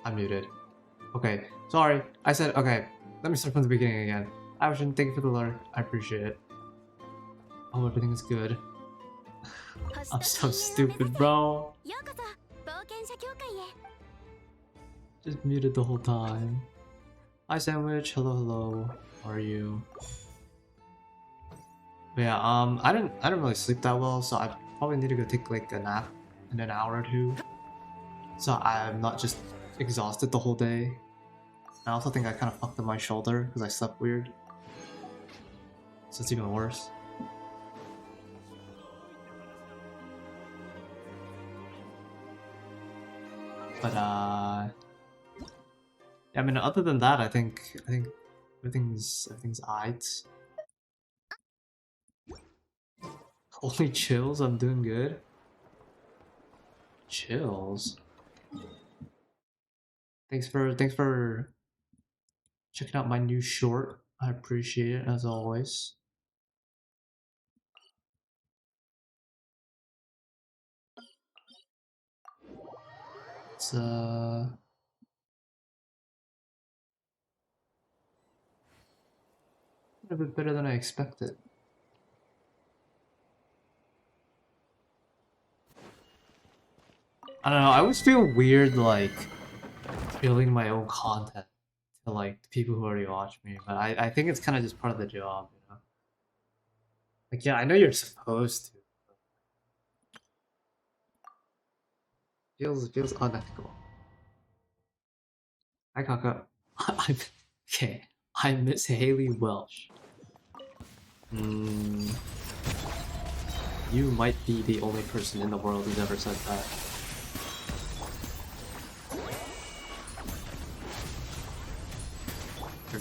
I'm muted. Okay, sorry. I said, okay, let me start from the beginning again. Aversion, thank you for the alert. I appreciate it. I hope everything is good. I'm so stupid, bro. Just muted the whole time. Hi, Sandwich. Hello, hello. How are you? But yeah, I didn't really sleep that well, so I probably need to go take like a nap in an hour or two. So I'm not just exhausted the whole day. I also think I kind of fucked up my shoulder because I slept weird. So it's even worse. But yeah, I mean, other than that, I think everything's alright. Only chills. I'm doing good. Chills. Thanks for checking out my new short. I appreciate it as always. It's a bit better than I expected. I don't know. I always feel weird like building my own content to like the people who already watch me, but I think it's kind of just part of the job, you know. Like, yeah, I know you're supposed to. Feels unethical. Hi, Kaka. I'm okay. I miss Haley Welsh. You might be the only person in the world who's ever said that.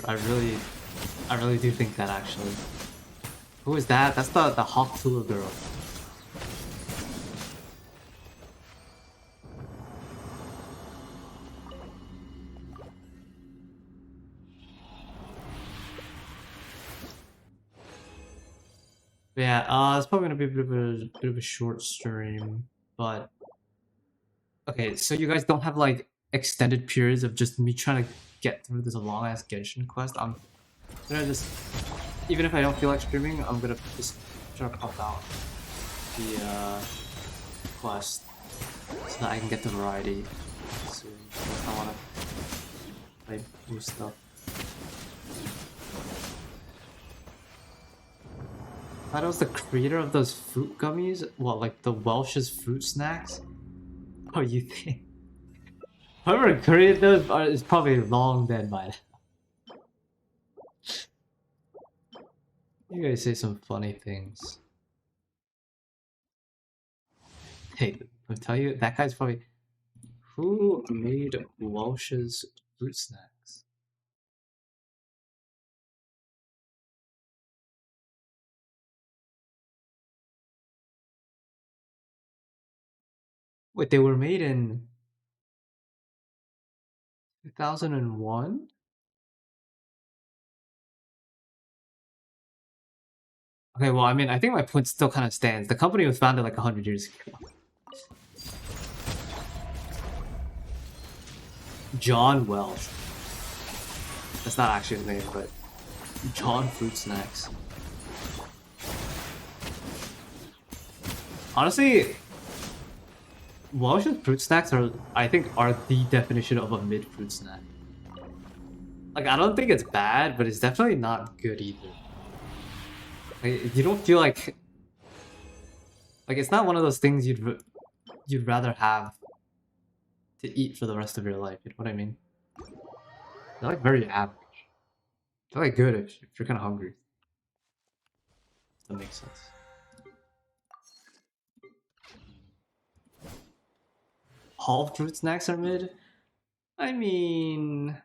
I really do think that actually. Who is that? That's the Hawk Tula girl. Yeah, it's probably gonna be a bit of a short stream, but okay. So you guys don't have like extended periods of just me trying to get through this long ass Genshin quest. I'm gonna just, even if I don't feel like streaming, I'm gonna just try to pop out the quest so that I can get the variety soon. I wanna play new stuff. That was the creator of those fruit gummies? What, like the Welsh's fruit snacks? Oh, you think? Whoever created those is probably long dead by now. You guys say some funny things. Hey, I'll tell you, that guy's probably... Who made Welsh's fruit snacks? Wait, they were made in 2001? Okay, well, I mean, I think my point still kind of stands. The company was founded like 100 years ago. John Welsh. That's not actually his name, but John Fruit Snacks. Honestly, Welsh's fruit snacks are, I think, are the definition of a mid-fruit snack. Like, I don't think it's bad, but it's definitely not good either. Like, you don't feel like it's not one of those things you'd rather have to eat for the rest of your life. You know what I mean? They're like very average. They're like good if you're kind of hungry. If that makes sense. All fruit snacks are mid? I mean...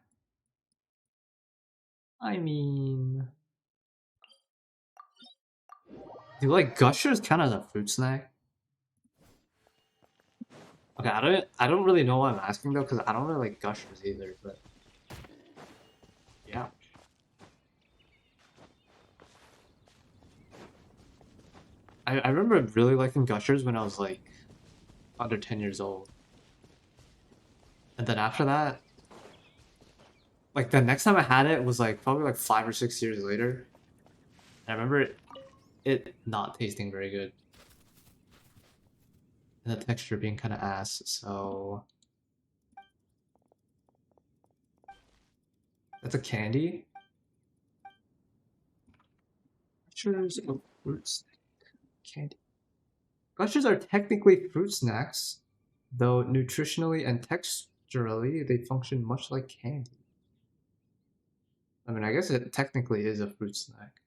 Do like Gushers count as a fruit snack? Okay, I don't really know why I'm asking though, because I don't really like Gushers either, but yeah. I remember really liking Gushers when I was like under 10 years old. And then after that, Like the next time I had it was like probably like 5 or 6 years later. I remember it not tasting very good. And the texture being kind of ass, so... That's a candy? Gushers of fruit snack. Candy. Gushers are technically fruit snacks, though nutritionally and texturally they function much like candy. I mean, I guess it technically is a fruit snack.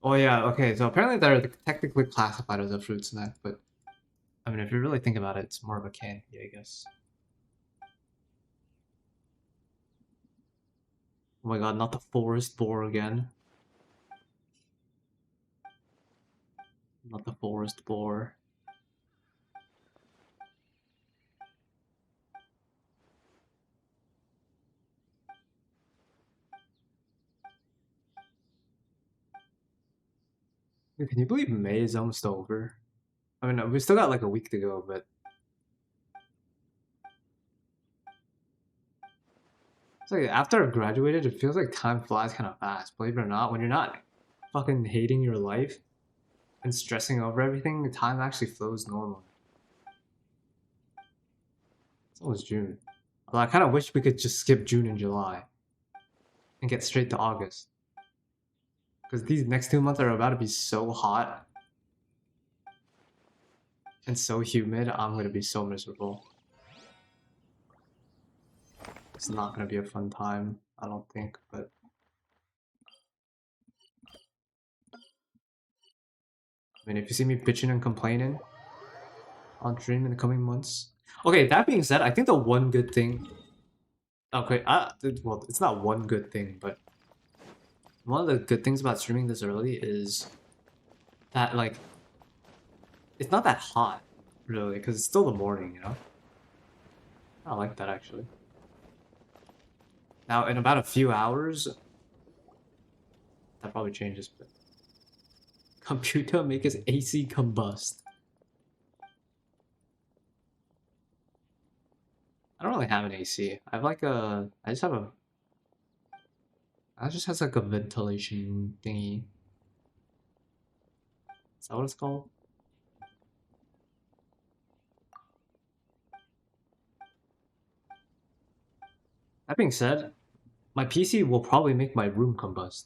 Oh yeah, okay, so apparently they're technically classified as a fruit snack, but I mean, if you really think about it, it's more of a candy, I guess. Oh my god, not the forest boar again. Not the forest boar. Dude, can you believe May is almost over? I mean, we still got like a week to go, but... It's like, after I've graduated, it feels like time flies kind of fast. Believe it or not, when you're not fucking hating your life and stressing over everything, the time actually flows normally. It's almost June. Although I kind of wish we could just skip June and July and get straight to August. Because these next 2 months are about to be so hot and so humid, I'm going to be so miserable. It's not going to be a fun time, I don't think, but... I mean, if you see me bitching and complaining on stream in the coming months... Okay, that being said, I think the one good thing... Okay, well, it's not one good thing, but... One of the good things about streaming this early is that, like... It's not that hot, really, because it's still the morning, you know? I like that, actually. Now, in about a few hours... That probably changes, but... Computer make his AC combust. I don't really have an AC. I have like a... I just have a... It just has like a ventilation thingy. Is that what it's called? That being said, my PC will probably make my room combust.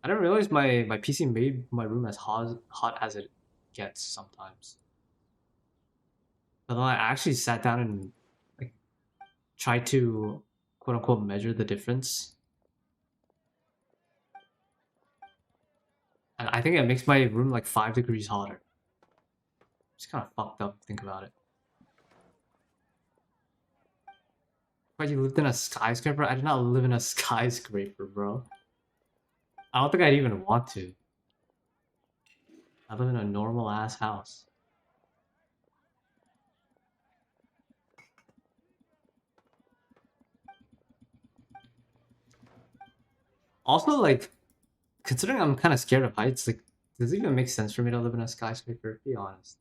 I didn't realize my PC made my room as hot as it gets sometimes. But then I actually sat down and like tried to quote unquote measure the difference. And I think it makes my room like 5 degrees hotter. It's kind of fucked up to think about it. But you lived in a skyscraper? I did not live in a skyscraper, bro. I don't think I'd even want to. I live in a normal ass house. Also, like, considering I'm kind of scared of heights, like, does it even make sense for me to live in a skyscraper? Be honest.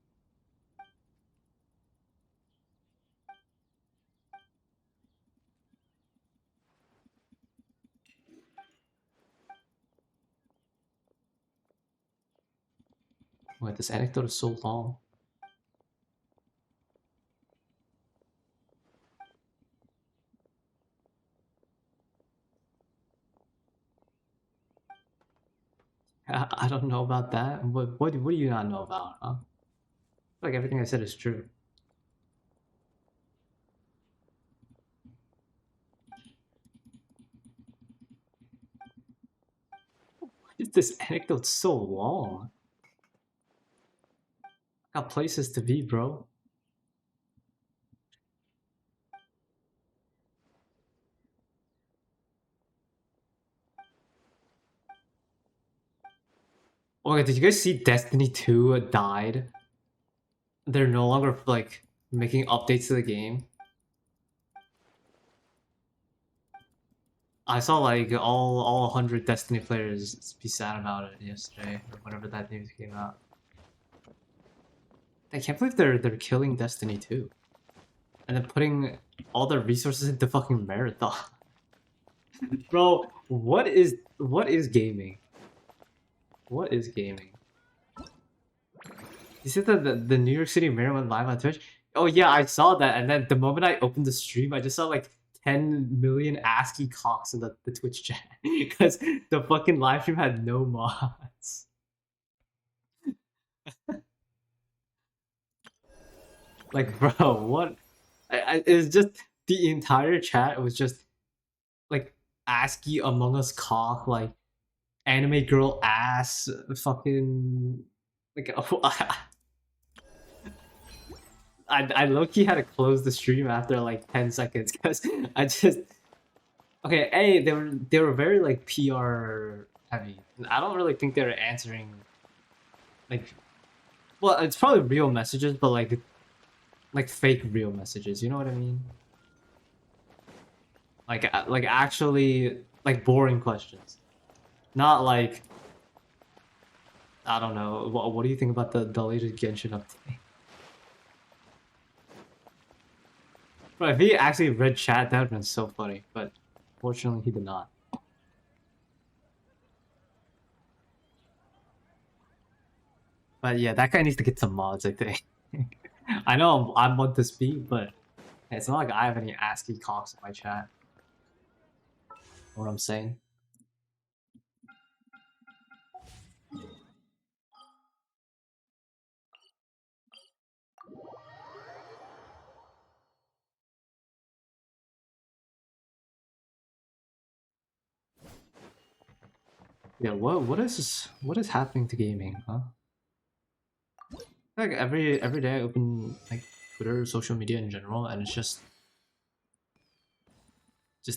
Wait, this anecdote is so long. I don't know about that. What do you not know about, huh? Like everything I said is true. Why is this anecdote so long? I got places to be, bro. Okay, did you guys see Destiny 2 died? They're no longer, like, making updates to the game. I saw, like, all 100 Destiny players be sad about it yesterday, or whenever that news came out. I can't believe they're killing Destiny 2. and then putting all their resources into fucking marathon. Bro, what is gaming? What is gaming? You said that the New York City Mayor went live on Twitch? Oh yeah, I saw that, and then the moment I opened the stream, I just saw like 10 million ASCII cocks in the Twitch chat. Because the fucking live stream had no mods. Like, bro, what? It's just the entire chat was just like ASCII Among Us cock, like anime girl ass, fucking like. I low-key had to close the stream after like 10 seconds because I just okay. A they were very like PR heavy. I don't really think they were answering like well, it's probably real messages, but like fake real messages. You know what I mean? Like actually like boring questions, not like I don't know. What do you think about the latest Genshin update? Bro, if he actually read chat, that would have been so funny. But fortunately, he did not. But yeah, that guy needs to get some mods, I think. I know I'm one to speak, but it's not like I have any ASCII cocks in my chat. Know what I'm saying? Yeah, what is happening to gaming, huh? Like every day I open like Twitter, social media in general, and it's just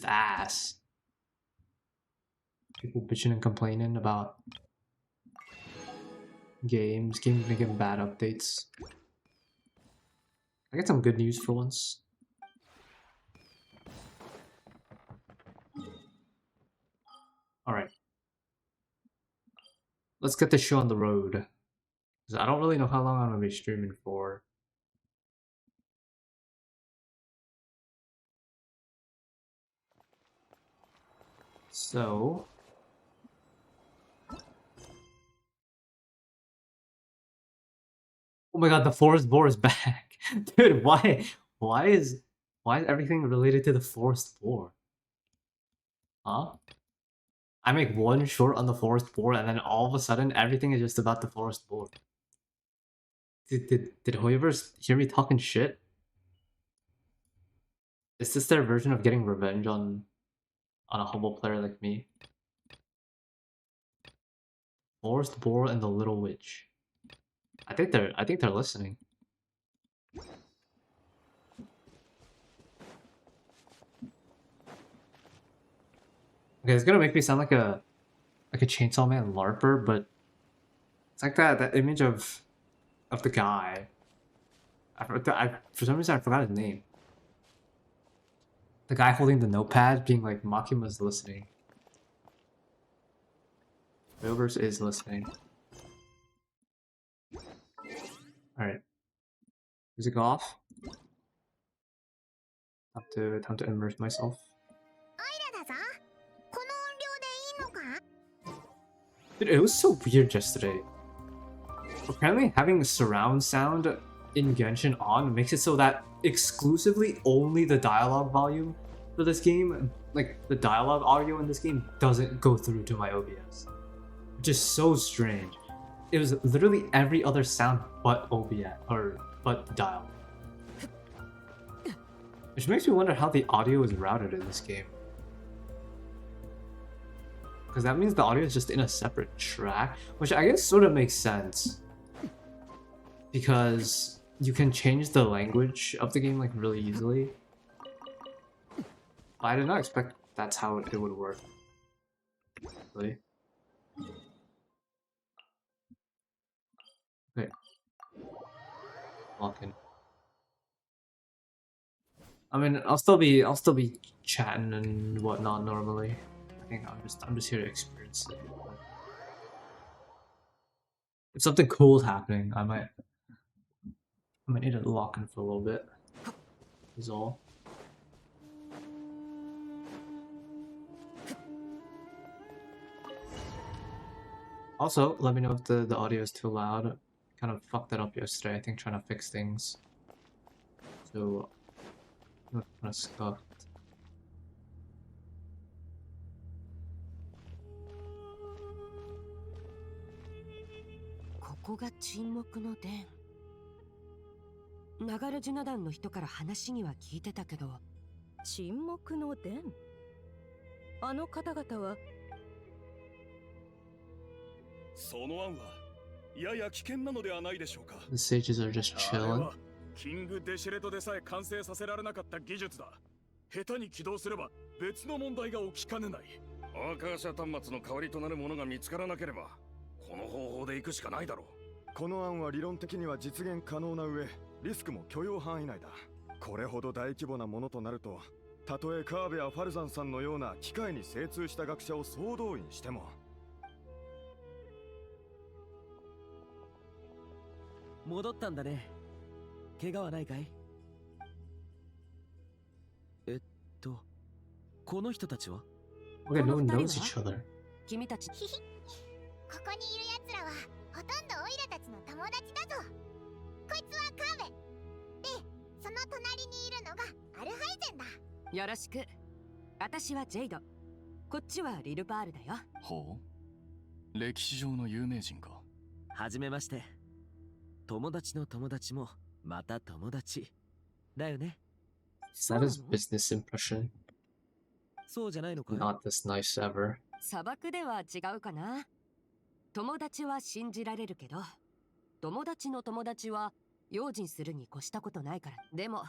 ass. People bitching and complaining about games making bad updates. I got some good news for once. Alright. Let's get the show on the road. I don't really know how long I'm gonna be streaming for. So oh my god, the forest boar is back. Dude, why is everything related to the forest boar? Huh? I make one short on the forest boar and then all of a sudden everything is just about the forest boar. Did whoever hear me talking shit? Is this their version of getting revenge on a humble player like me? Forest boar and the little witch. I think they're listening. Okay, it's gonna make me sound like a Chainsaw Man LARPer, but it's like that image of the guy. For some reason I forgot his name. The guy holding the notepad, being like Makima's listening. Rovers is listening. All right, music off. Time to immerse myself. Dude, it was so weird yesterday. Apparently, having surround sound in Genshin on makes it so that exclusively only the dialogue volume for this game, like the dialogue audio in this game, doesn't go through to my OBS. Which is so strange. It was literally every other sound but OBS, or but dialogue. Which makes me wonder how the audio is routed in this game. Because that means the audio is just in a separate track, which I guess sort of makes sense. Because you can change the language of the game like really easily. But I did not expect that's how it would work. Really. Okay. Lock in. I mean, I'll still be chatting and whatnot normally. I think I'm just here to experience it. If something cool is happening, I might need to lock in for a little bit. is all. Also, let me know if the audio is too loud. Kind of fucked that up yesterday, I think, trying to fix things. So, kind of scuffed. ここが沈黙の殿。流れジュナ団の人から話には聞いてたけど、沈黙の殿？あの方々はその案はやや危険なのではないでしょうか。 The sages are just あれ chilling. はキング・デシェレトでさえ完成させられなかった技術だ。下手に起動すれば別の問題が起きかねない。アーカーシャ端末の代わりとなるものが見つからなければこの方法で行くしかないだろう。この案は理論的には実現可能な上、リスクも許容範囲内だ。これほど大規模なものとなると、たとえカーベやファルザンさんのような機械に精通した学者を総動員しても。戻ったんだね。怪我はないかい？この人たちは？ Okay, no one knows each other. 君たち。ここにいる奴らはほとんどオイラたちの友達だぞ。こいつはカーベで、その隣にいるのがアルハイゼンだ。よろしく。私はジェイド。こっちはリルバールだよ。ほう、歴史上の有名人か。はじめまして。友達の友達もまた友達だよね。Is that his business impression? そうじゃないのか？ Not this nice ever. 砂漠では違うかな。友達は信じられるけど、友達の友達は用心するに越したことないから。でも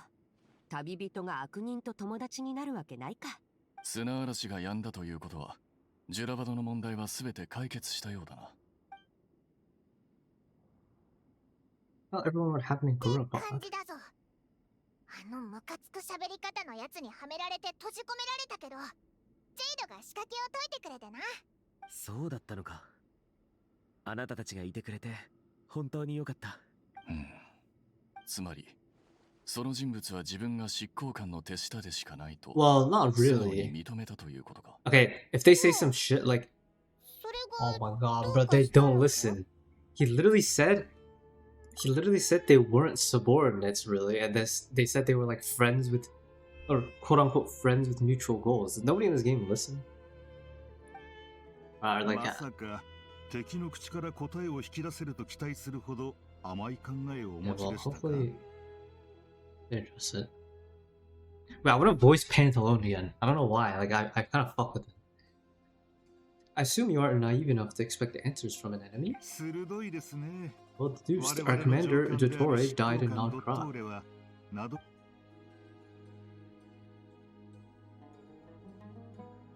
旅人が悪人と友達になるわけないか。砂嵐が止んだということは、ジュラバドの問題は全て解決したようだな。Well, everyone would happen to grow up. 感じだぞ。あのムカつく喋り方のやつにはめられて閉じ込められたけど、ジェイドが仕掛けを解いてくれてな。そうだったのか。あなたたちがいてくれて本当によかった。つまり、その人物は自分が執行官の手下でしかないと。 Well, not 素直 really. に認めたということか。Okay, if they say some shit like, それ oh が my god, bro, they don't listen. He literally said they weren't subordinates, really, and they said they were like friends with, or quote unquote friends with mutual goals. Did nobody in this game listen? Like, まさか敵の口から答えを引き出せると期待するほど甘い考えをお yeah, 持ち well, でしたか。 hopefully they're interested. Wait, I want to voice Pantalone again. I don't know why. Like, I kind of fuck with it. I assume you aren't naive enough to expect the answers from an enemy. 鋭いですね。 Well deduced, our commander, Dottore, died in non-crop.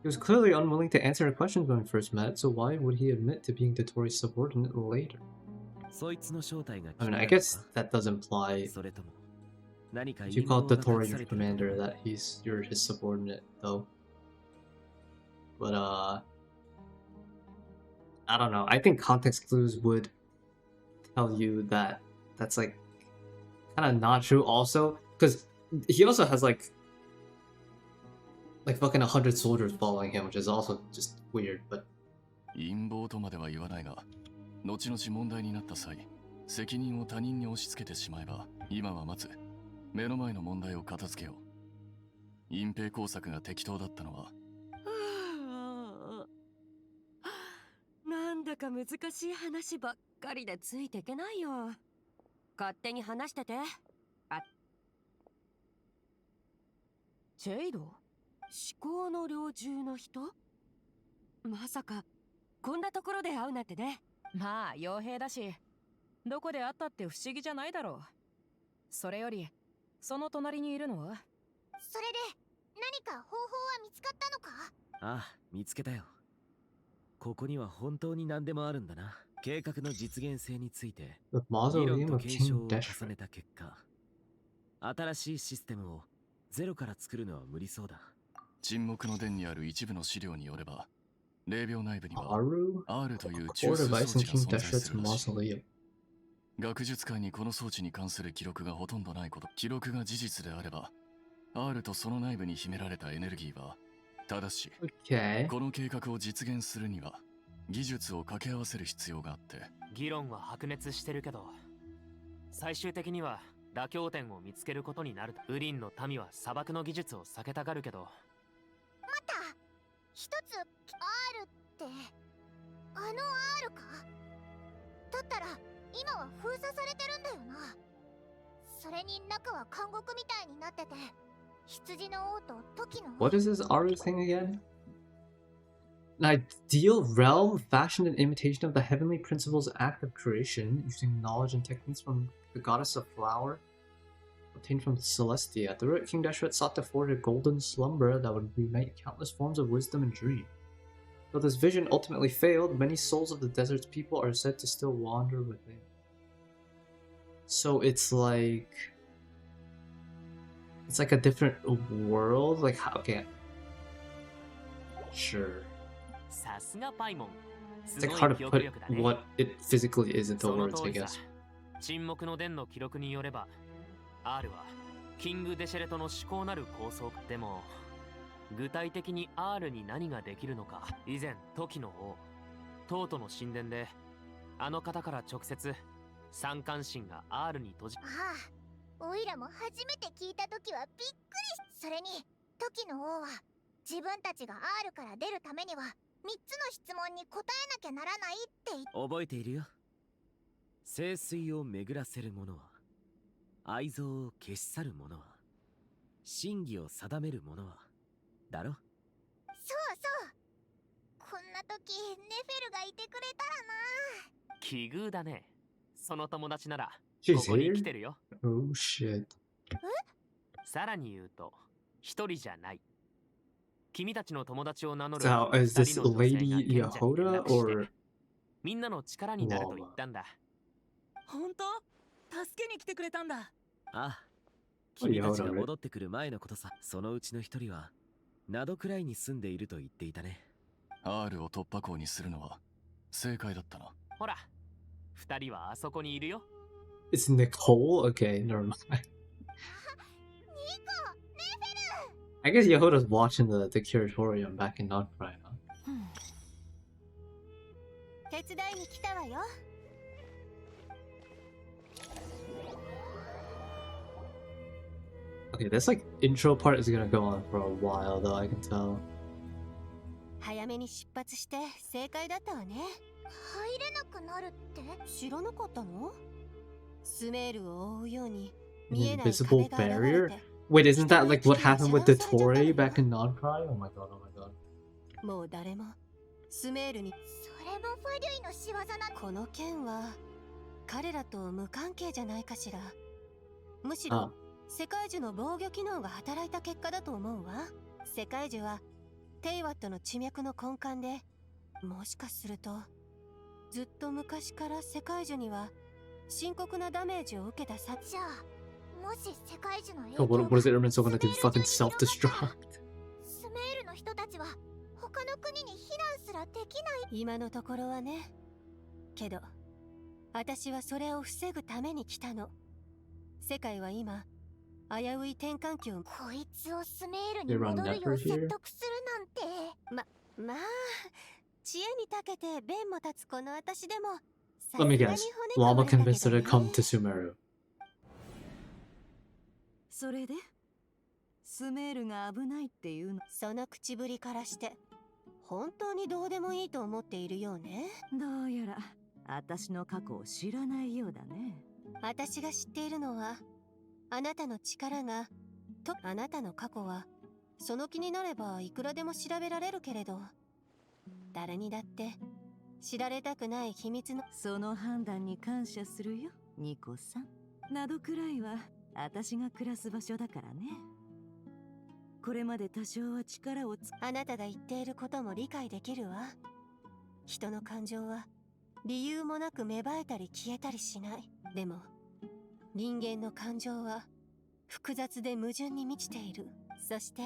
He was clearly unwilling to answer a question when we first met, so why would he admit to being Dottore's subordinate later? そいつの正体が I 気に mean, な I るの guess か？ that does imply それとも何か if 陰 you call 謀が Dottore 隠さ your れてるの commander か？ that you're his subordinate, though. But I don't know. I think context clues would tell you that that's like kind of not true also, because he also has like fucking 100 soldiers following him, which is also just weird. But 陰謀とまでは言わないが、後々問題になった際、責任を他人に押し付けてしまえば、今はまず目の前の問題を片付けよう。隠蔽工作が適当だったのは、なんだか難しい話ばっかりでついてけないよ。勝手に話してて。ジェイド？思考の猟銃の人？まさかこんなところで会うなんてね。まあ傭兵だし、どこで会ったって不思議じゃないだろう。それよりその隣にいるのは？それで何か方法は見つかったのか？ああ、見つけたよ。ここには本当に何でもあるんだな。計画の実現性について the 議論 mausoleum と of 検証 King を Deshret. 重ねた結果、新しいシステムをゼロから作るのは無理そうだ。沈黙の殿にある一部の資料によれば、霊廟内部には Aru? R という Core 中枢装 device 置 in が King 存在 Deshret's するらしい。 mausoleum. 学術界にこの装置に関する記録がほとんどないこと、記録が事実であれば、R とその内部に秘められたエネルギーは、ただし、 Okay. この計画を実現するには、技術を掛け合わせる必要があって。議論は白熱してるけど、最終的には妥協点を見つけることになる。ウリンの民は砂漠の技術を避けたがるけど。待った、一つ R ってあの R か？だったら今は封鎖されてるんだよな。それに中は監獄みたいになってて、羊の王と時の王。 What is this art thing again? An ideal realm fashioned in imitation of the heavenly principles act of creation, using knowledge and techniques from the goddess of flower, obtained from Celestia. The root King Dashret sought to forge a golden slumber that would unite countless forms of wisdom and dream. Though this vision ultimately failed, many souls of the desert's people are said to still wander within. So it's like a different world? Like how? Okay. Sure. さすがパイモン。 It's like hard to put what it physically is into その words, 通 I りさ。 guess. 沈黙の伝の記録によれば、R はキング・デシェレトの至高なる構想。でも具体的に R に何ができるのか。以前時の王トートの神殿であの方から直接三関心が R に閉じ。ああ、おいらも初めて聞いた時はびっくりし。それに時の王は自分たちが R から出るためには3つの質問に答えなきゃならないって言って。覚えているよ。聖水を巡らせる者は、愛憎を消し去る者は、真偽を定める者は、だろ。そうそう。こんな時ネフェルがいてくれたらな。奇遇だね。その友達なら She's ここに here? 来てるよ。 Oh shit. さらに言うと一人じゃない。君たちの友達を名乗る So, is 二 this 人の女性が Lady 賢者に連 Yahoda 絡して or みんなの力になると言ったんだ。本当？助けに来てくれたんだ。ああ、君たちが戻ってくる前のことさ。そのうちの一人は、ナドくらいに住んでいると言っていたね。R を突破口にするのは正解だったな。ほら、二人はあそこにいるよ。 it's Nicole? Okay, never mind. I guess Yahoda's watching the curatorium back in Notcry, huh? 手伝いに来たわよ。 Okay, this like intro part is gonna go on for a while though, I can tell. 早めに出発して正解だったわね。入れなくなるって知らなかったの？スメールを覆うように An 見えない invisible 壁が現れ barrier? て。 Wait, isn't that like what happened with the Torii back in Notcry? Oh my god, oh my god. もう誰もスメールに。それもファデュイの仕業な。この件は彼らと無関係じゃないかしら。むしろ世界樹の防御機能が働いた結果だと思うわ。世界樹はテイワットの地脈の根幹で、もしかするとずっと昔から世界樹には深刻なダメージを受けたさ。じゃあもし世界樹の影響 So what is it so gonna do? Fucking self-destruct? スメールの人たちは他の国に避難すらできない。今のところはね。けど私はそれを防ぐために来たの。世界は今危うい転換期を。こいつをスメールに戻るよう説得するなんて。まあ知恵に長けて弁も立つこの私でも。 Let me guess. Llama convinced her to come to Sumeru. それでスメールが危ないっていうの？その口ぶりからして本当にどうでもいいと思っているようね。どうやら私の過去を知らないようだね。私が知っているのはあなたの力がと、あなたの過去はその気になればいくらでも調べられるけれど、誰にだって知られたくない秘密の。その判断に感謝するよ、ニコさん。などくらいは私が暮らす場所だからね。これまで多少は力をあなたが言っていることも理解できるわ。人の感情は理由もなく芽生えたり消えたりしない。でも人間の感情は複雑で矛盾に満ちている。そして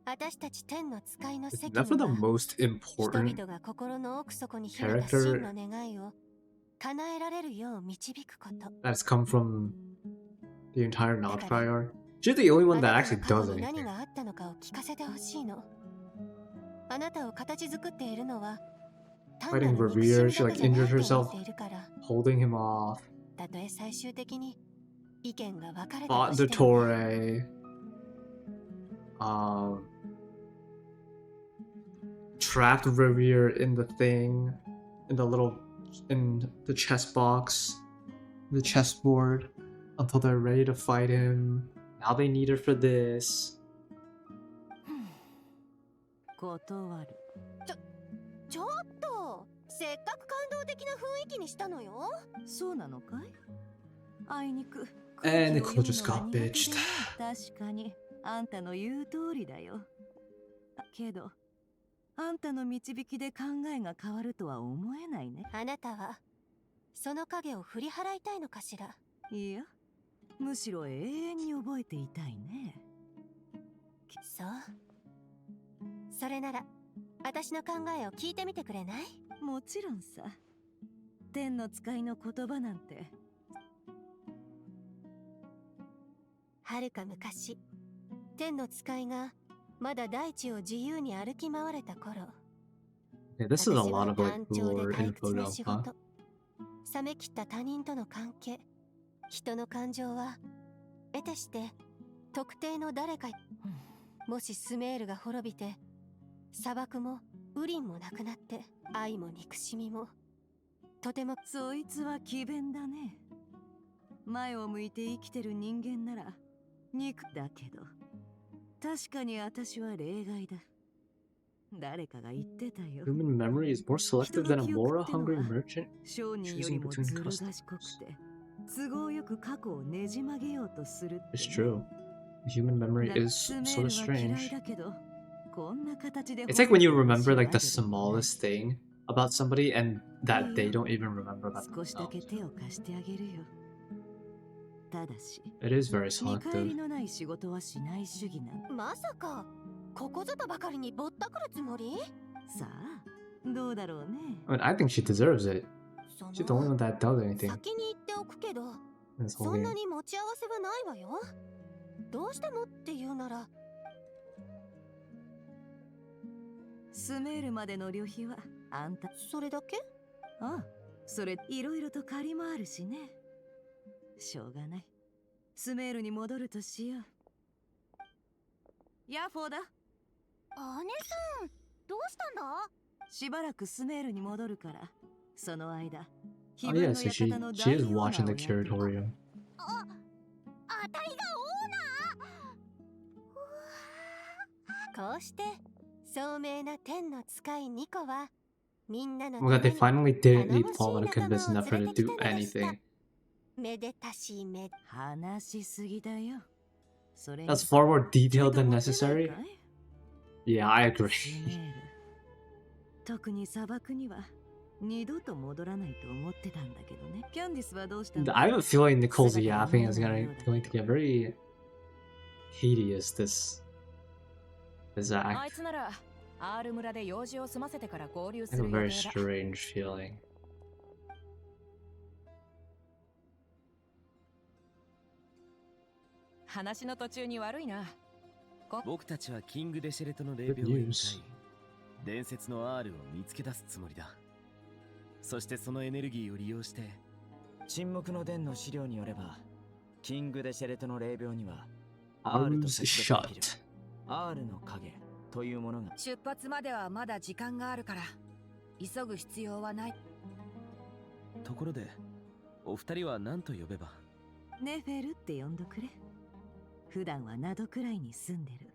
私たち天の使いの責務は That's the most 人 important 々が心の奥底に秘めた真の願いを叶えられるよう導くこと。 that's come from the entire Notcry arc. She's the only one あ that なた actually の過去 does に何 anything. があったのかを聞かせてほしいの。あなたを形作っているのは単な Fighting る憎し Revere, み she だ like けじゃない injured と思 herself っているから、 holding him off. たとえ最終的に意見が分かれたと Fought してもね。 Dottore. Trapped Revere in the thing, in the chess box, the chessboard, until they're ready to fight him. Now they need her for this. 断る。ちょっとせっかく感動的な雰囲気にしたのよ。そうなのかい？あいにく。 And 空気を Nicole just 読 got むのが苦手で bitched. ね。確かにあんたの言う通りだよ。けどあんたの導きで考えが変わるとは思えないね。あなたはその影を振り払いたいのかしら。いや、むしろ永遠に覚えていたいね。そう。それなら私の考えを聞いてみてくれない？もちろんさ。天の使いの言葉なんて。はるか昔、天の使いがまだ大地を自由に歩き回れた頃、 Yeah, this is a 私 lot は of like 単調で lore 退屈 info な though, 仕 huh? 事、冷め切った他人との関係、人の感情は得てして特定の誰か、もしスメールが滅びて砂漠もウリンもなくなって愛も憎しみもとても。そいつは詭弁だね。前を向いて生きてる人間なら憎だけど、確かに私は例外だ。誰かが言ってたよ。 Human memory is more selective than a Mora-hungry merchant. 商人より choosing も between ずる customs. 賢くて都合よく過去をねじ曲げようとするって It's true. Human memory だ is スメ sort ー of ルは嫌い strange. だけど、こんな形で It's like when you 滅びてほしい remember like the わけでもない。 smallest thing about somebody and that they Yeah. don't even remember about 少しだけ themselves. 手を貸してあげるよ。ただし It is very 見返り selective. のない仕事はしない主義なの。まさかここぞとばかりにぼったくるつもり？さあどうだろうね。 I mean, I think she deserves it. そ She's the only の one that does anything 先に言っておくけど、 in this そ whole んな game. に持ち合わせはないわよ。どうしてもっていうなら、スメールまでの旅費はあんた。それだけ？ああ、それいろいろと借りもあるしね。しょうがない。スメールに戻るとしよう。ヤッフォーだ。姉さん、どうしたんだ？しばらくスメールに戻るから、その間、 Oh yeah, so she is watching the curatorium. あたいがオーナー。こうして聡明な天の使いニコはみんなの Oh my god, they ために finally didn't need 頼も Paula し to い仲間 convince を Nefer 連 to れてき do たのでした anything. めでたしいめ。話しすぎだよ。それに That's far more ちょ detailed いと than 持ってない necessary. かい？ Yeah, I ス agree. メール。特に砂漠には二度と戻らないと思ってたんだけどね。キャンディスはどうしたの？ I have a feeling Nicole's yapping is going to get very hideous this あい act. つなら R 村で用事を済ませてから合流 I す have a る予 very 定だ。 strange feeling. 話の途中に悪いな。僕たちはキングデシェレトの霊 Good 廟へ向か news. い、伝説の R を見つけ出すつもりだ。そしてそのエネルギーを利用して、沈黙の殿の資料によれば、キングデシェレトの霊廟には Arms と接続できる shut. R の影というものが。出発まではまだ時間があるから急ぐ必要はない。ところで、お二人は何と呼べば？ネフェルって呼んどくれ。普段はナドくらいに住んでる。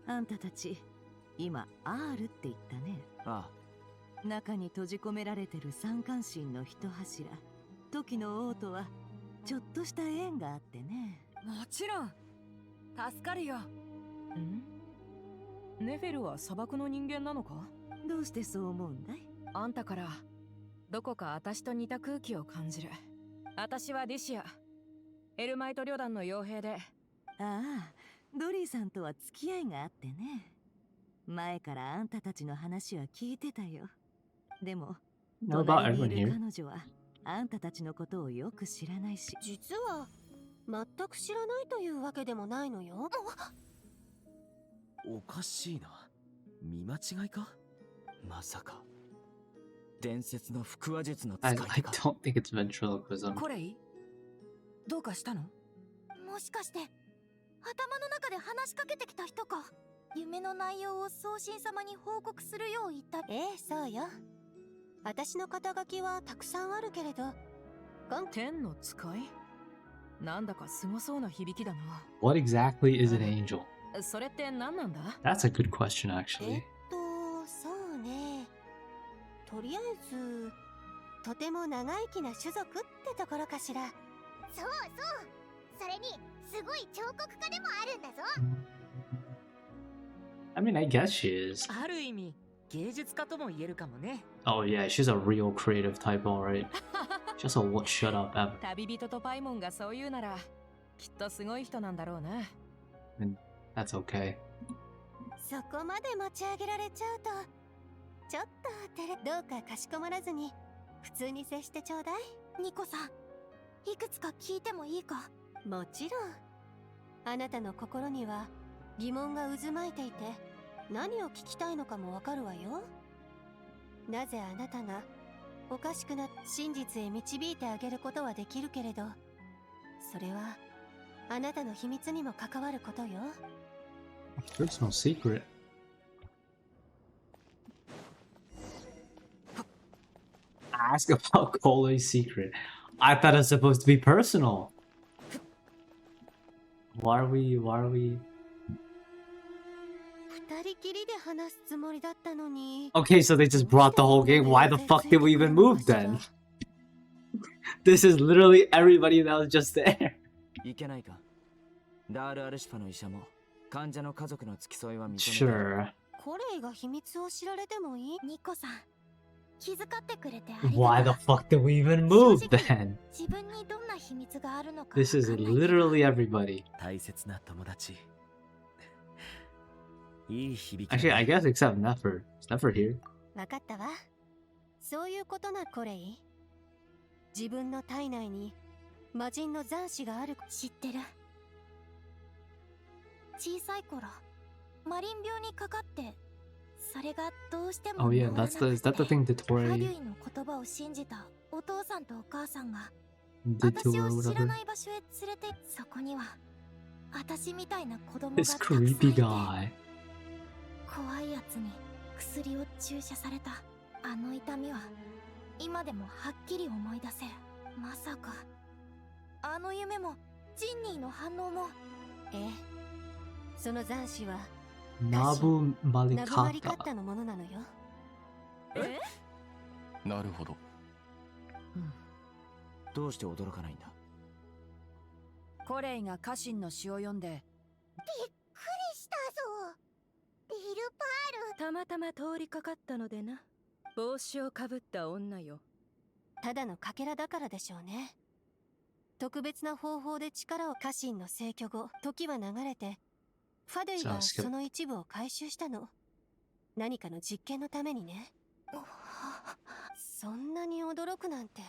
あんたたち、今 R って言ったね。あ中に閉じ込められてる三関心の一柱、時の王とはちょっとした縁があってね。もちろん助かるよ。ネフェルは砂漠の人間なのか？どうしてそう思うんだい？あんたからどこか私と似た空気を感じる。私はディシア、エルマイト旅団の傭兵で。ああ、ドリーさんとは付き合いがあってね。前からあんたたちの話は聞いてたよ。でも、 What about 隣 everyone にいる here? 彼女はあんたたちのことをよく知らないし。実は全く知らないというわけでもないのよ。おかしいな。見間違いか？まさか伝説の腹話術の使 I い手か。 don't think it's ventriloquism. コレイ、どうかしたの？もしかして頭の中で話しかけてきた人か。夢の内容を送信様に報告するよう言った。ええ、そうよ。私の肩書きはたくさんあるけれど、天の使い？なんだかすごそうな響きだな。 What exactly is an angel? それって何なんだ？ That's a good question, actually. そうね。とりあえず、とても長生きな種族ってところかしら。そうそう。それに、すごい彫刻家でもあるんだぞ。I mean, I guess she is. ある意味、芸術家とも言えるかもね。 Oh yeah, she's a real creative type, alright. Just a what shut up ever. 旅人とパイモンがそう言うなら、きっとすごい人なんだろうな。And that's okay. そこまで持ち上げられちゃうと、ちょっとどうかかしこまらずに、普通に接してちょうだい。ニコさん、いくつか聞いてもいいか？もちろん。あなたの心には疑問が渦巻いていて、何を聞きたいのかもわかるわよ。なぜあなたがおかしくな真実へ導いてあげることはできるけれど、それはあなたの秘密にも関わることよ。There's no secret. Ask about Cole's secret. I thought it's supposed to be personal. Why are we? 二人きりで話すつもりだったのに。 Okay, so they just brought the whole game. Why the fuck did we even move then? This is literally everybody that was just there. いけないか。ダール・アルシファの医者も患者の家族の付き添いは認めて。 Sure. コレイが秘密を知られてもいい？ニコさん、気遣ってくれてありがとう。 Why the fuck did we even move then? 自分にどんな秘密があるのか。 This is literally everybody. 大切な友達。いい響き。 Actually, I guess except Nefer. Is Nefer here? わかったわ。そういうことな、コレイ。自分の体内に魔人の残滓がある。知ってる。小さい頃、マリン病にかかって、それがどうしても Oh 治 yeah, らなく is て、 that the thing that ファデュ Tori イの言葉を信じたお父さんとお母さんが did to 私 her を or 知ら whatever? ない場所へ連れて、そこには私みたいな子供が This たくさんい creepy て、 guy. 怖いやつに薬を注射されたあの痛みは今でもはっきり思い出せる。まさかあの夢もジンニーの反応も。ええ、その残滓は Nabu ナブマリカッ Malikata. タのものなのよ。え？なるほど。どうして驚かないんだ？コレイが家臣の詩を読んで、びっくりしたぞ。ビルパール。たまたま通りかかったのでな。帽子をかぶった女よ。ただのかけらだからでしょうね。特別な方法で力を家臣の逝去後、時は流れて、ファデュイがその一部を回収したの。何かの実験のためにね。そんなに驚くなんて。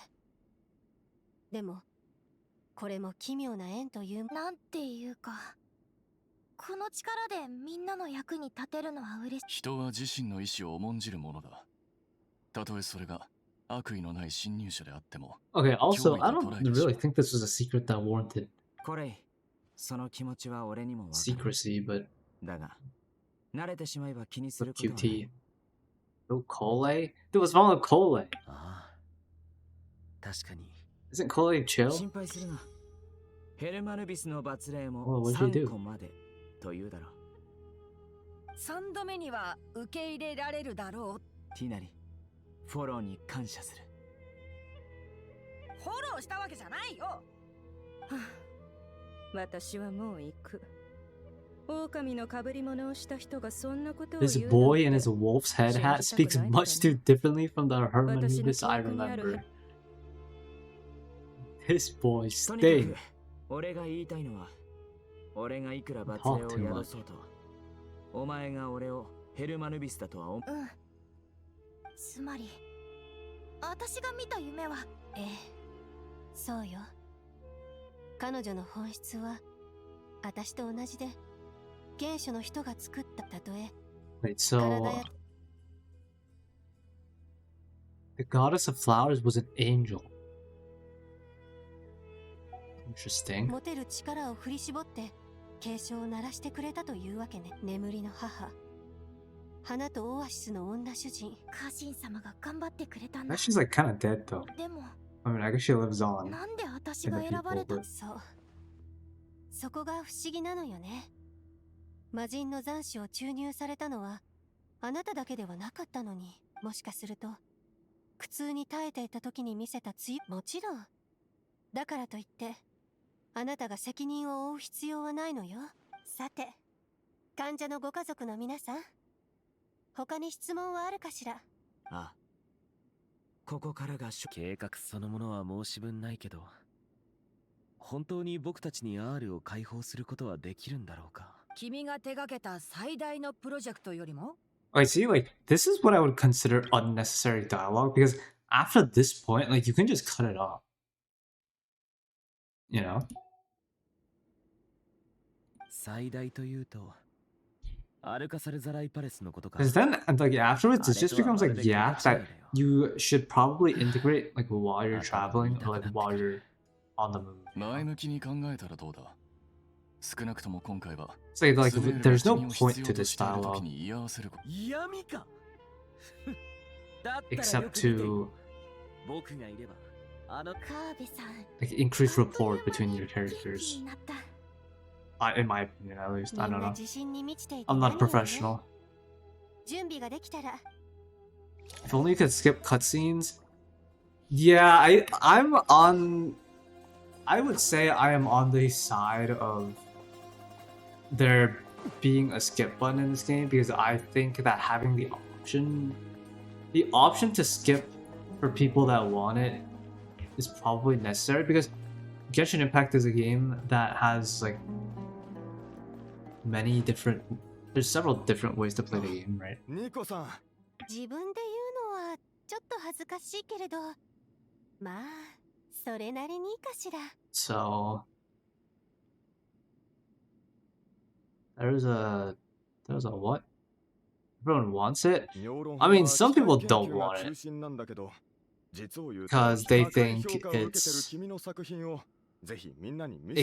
でも、これも奇妙な縁という。なんていうか、この力でみんなの役に立てるのは嬉しい。人は自身の意志を重んじるものだ。たとえそれが悪意のない侵入者であっても。 Okay, also, I don't really think this was a secret that warranted コレイ、その気持ちは俺にもわかる。 secrecy, but だが、慣れてしまえば気にすることはない。 QT. No Cole? Dude, what's wrong with Cole? ああ、確かに。 Isn't Cole chill? 心配するな。ヘルマヌビスの罰令 Oh, も what'd you do? 3個までというだろう。3度目には受け入れられるだろう。ティナリ、フォローに感謝する。フォローしたわけじゃないよ。私はもう行く。狼の被り物をした人がそんなことを This 言うなんて。 boy in his wolf's head hat speaks much too differently from the Hermanubis I remember. This boy とにか stinks. く、俺が言いたいのは、俺がいくら罰令を宿そうと、お前が俺をヘルマヌビスだとは思う。うん。つまり、私が見た夢は、ええ、そうよ。彼女の本質は私と同じで、原初の人が作ったたとえ Wait, so the goddess of flowers was an angel. Interesting. 持てる力を振り絞って警鐘を鳴らしてくれたというわけね。眠りの母、花とオアシスの女主人、家臣様が頑張ってくれたんだ。 She's like kind of dead though. でも I mean, I guess she lives on. なんで私が選ばれた？そう、そこが不思議なのよね。魔人の残滓を注入されたのはあなただけではなかったのに、もしかすると苦痛に耐えていた時に見せたもちろんだからといってあなたが責任を負う必要はないのよ。さて、患者のご家族の皆さん、他に質問はあるかしら？あ、ここからが計画そのものは申し分ないけど、本当に僕たちに R を解放することはできるんだろうか。君が手掛けた最大のプロジェクトよりも I see, like, this is what I would consider unnecessary dialogue, because after this point, like, you can just cut it off. You know? 最大というと、アルカサルザライパレスのことか。 Because then, like, afterwards, it just becomes like, yeah, that you should probably integrate, like, while you're traveling or, like, while you're on the move. 前向きに考えたらどうだ。少なくとも今回は So, like, there's no point to this dialogue. 嫌味かExcept to 僕がいればあのカーベさん、 like increase rapport between your characters. になった。 In my opinion, at least. I み don't んな know. 自信に満ちていて I'm 何 not a よりね。 professional. 準備ができたら If only you could skip cutscenes. Yeah, I'm on. I would say I am on the side of there being a skip button in this game, because I think that having the option to skip for people that want it is probably necessary, because Genshin Impact is a game that has like many different. There's several different ways to play the game, right? ニコさん、自分で言うのはちょっと恥ずかしいけれど、まあそれなりにいいかしら。 So there's a what? Everyone wants it. I mean, some people don't want it because they think it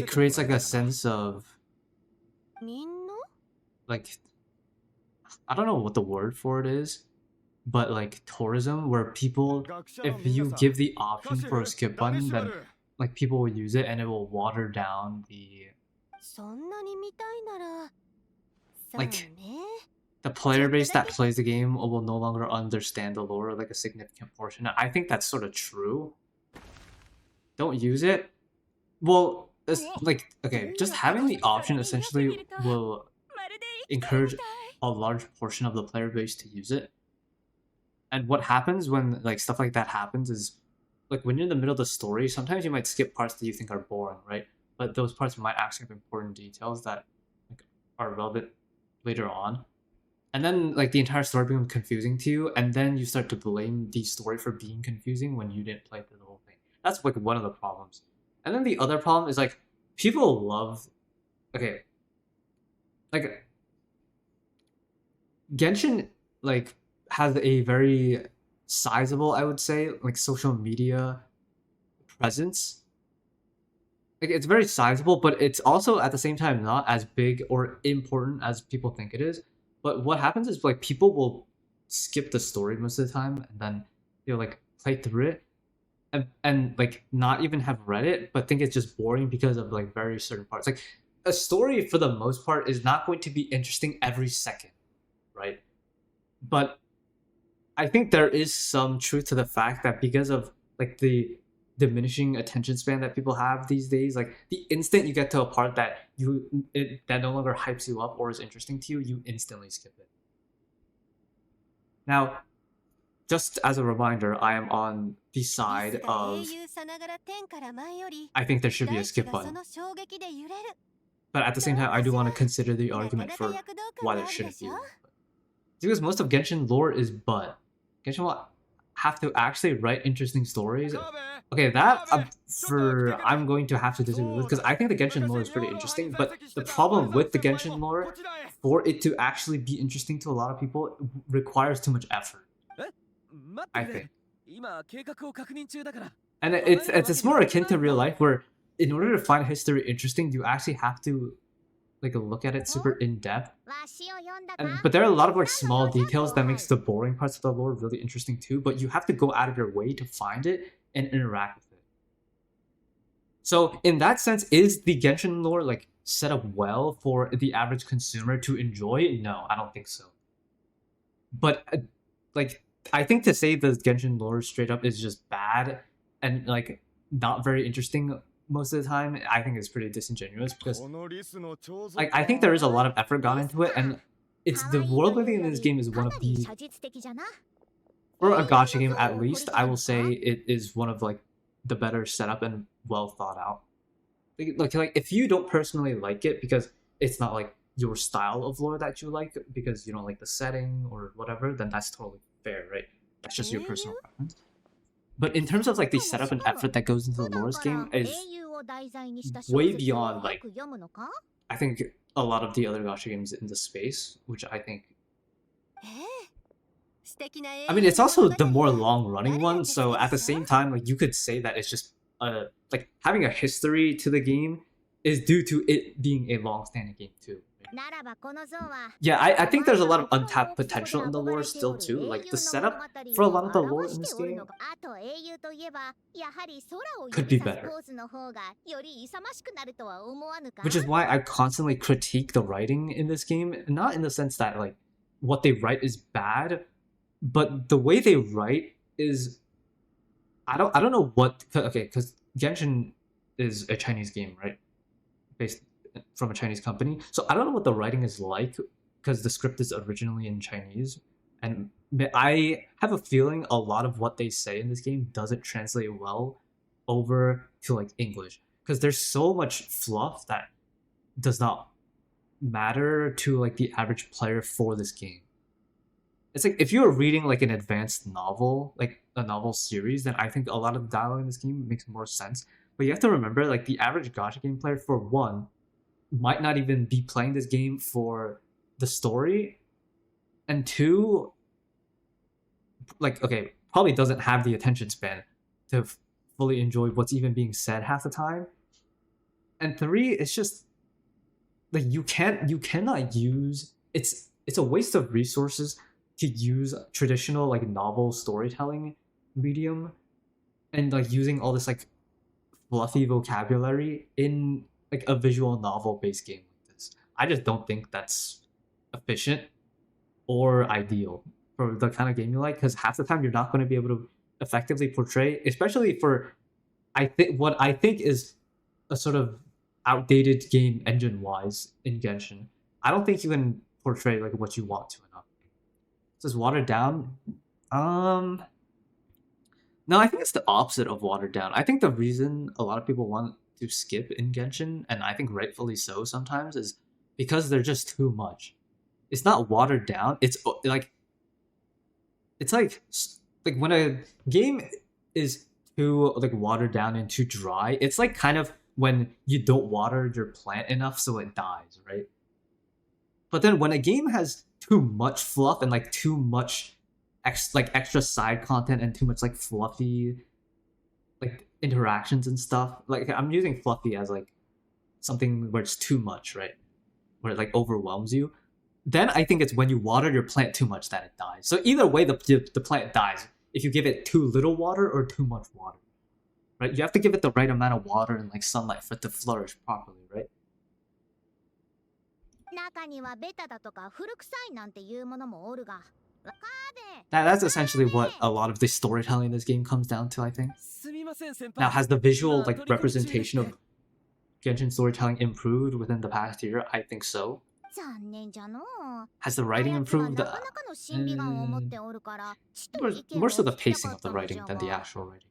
creates like a sense of みんな like, I don't know what the word for it is, but like tourism, where people, if you give the option for a skip button, then like people will use it and it will water down the そんなに見たいなら、そう like ね。 the player base that plays the game will no longer understand the lore like a significant portion. I think that's sort of true. Don't use it. Well, it's like, okay, just having the option essentially will encourage a large portion of the player base to use it. And what happens when like stuff like that happens is, like, when you're in the middle of the story, sometimes you might skip parts that you think are boring, right? But those parts might actually have important details that like, are relevant later on. And then like the entire story becomes confusing to you, and then you start to blame the story for being confusing when you didn't play through the whole thing. That's like one of the problems. And then the other problem is like people love, okay, like Genshin like has a very sizable, I would say, like social media presence. Like it's very sizable, but it's also at the same time not as big or important as people think it is. But what happens is like people will skip the story most of the time, and then they'll like play through it and like not even have read it, but think it's just boring because of like very certain parts. Like a story for the most part is not going to be interesting every second, right? But I think there is some truth to the fact that because of like the diminishing attention span that people have these days, like the instant you get to a part that that no longer hypes you up or is interesting to you, you instantly skip it. Now, just as a reminder, I am on the side of I think there should be a skip button. But at the same time, I do want to consider the argument for why there shouldn't be one. Because most of Genshin lore is but. Genshin have to actually write interesting stories. Okay, that I'm going to have to disagree with, because I think the Genshin lore is pretty interesting, but the problem with the Genshin lore, for it to actually be interesting to a lot of people, requires too much effort, I think. And it's more akin to real life, where in order to find history interesting, you actually have to like look at it super in depth. But there are a lot of like small details that makes the boring parts of the lore really interesting too. But you have to go out of your way to find it and interact with it. So in that sense, is the Genshin lore like set up well for the average consumer to enjoy? No, I don't think so. But like, I think to say the Genshin lore straight up is just bad and like not very interesting most of the time, I think is pretty disingenuous, because like I think there is a lot of effort gone into it, and it's the world building in this game is one of the, for a gacha game at least, I will say it is one of like the better setup and well thought out. Like if you don't personally like it because it's not like your style of lore that you like, because you don't like the setting or whatever, then that's totally fair, right? That's just your personal preference. But in terms of like the setup and effort that goes into the lore's game is way beyond like I think a lot of the other gacha games in the space, which I think, I mean, it's also the more long-running one, so at the same time, like you could say that it's just like having a history to the game is due to it being a long-standing game too. Yeah, I think there's a lot of untapped potential in the lore still too. Like the setup for a lot of the lore in this game could be better. Which is why I constantly critique the writing in this game, not in the sense that like what they write is bad, but the way they write is, I don't know what, okay, because Genshin is a Chinese game, right? Based from a Chinese company. So I don't know what the writing is like, because the script is originally in Chinese, and I have a feeling a lot of what they say in this game doesn't translate well over to like English, because there's so much fluff that does not matter to like the average player for this game. It's like if you were reading like an advanced novel, like a novel series, then I think a lot of the dialogue in this game makes more sense. But you have to remember, like the average gacha game player, for one, might not even be playing this game for the story, and two, like, okay, probably doesn't have the attention span to fully enjoy what's even being said half the time, and three, it's just like you cannot use, it's a waste of resources to use traditional like novel storytelling medium and like using all this like fluffy vocabulary in like a visual novel based game like this. I just don't think that's efficient or ideal for the kind of game you like, because half the time you're not going to be able to effectively portray, especially for what I think is a sort of outdated game engine wise in Genshin. I don't think you can portray like what you want to enough. Is watered down? No, I think it's the opposite of watered down. I think the reason a lot of people want to skip in Genshin, and I think rightfully so sometimes, is because they're just too much. It's not watered down. It's like when a game is too like watered down and too dry. It's like kind of when you don't water your plant enough so it dies, right? But then when a game has too much fluff and like too much extra side content and too much like fluffy like interactions and stuff, like I'm using fluffy as like something where it's too much, right? Where it like overwhelms you. Then I think it's when you water your plant too much that it dies. So either way, the plant dies if you give it too little water or too much water, right? You have to give it the right amount of water and like sunlight for it to flourish properly, right? That's essentially what a lot of the storytelling in this game comes down to, I think. Now, has the visual like representation of Genshin storytelling improved within the past year? I think so. Has the writing improved? More so the pacing of the writing than the actual writing.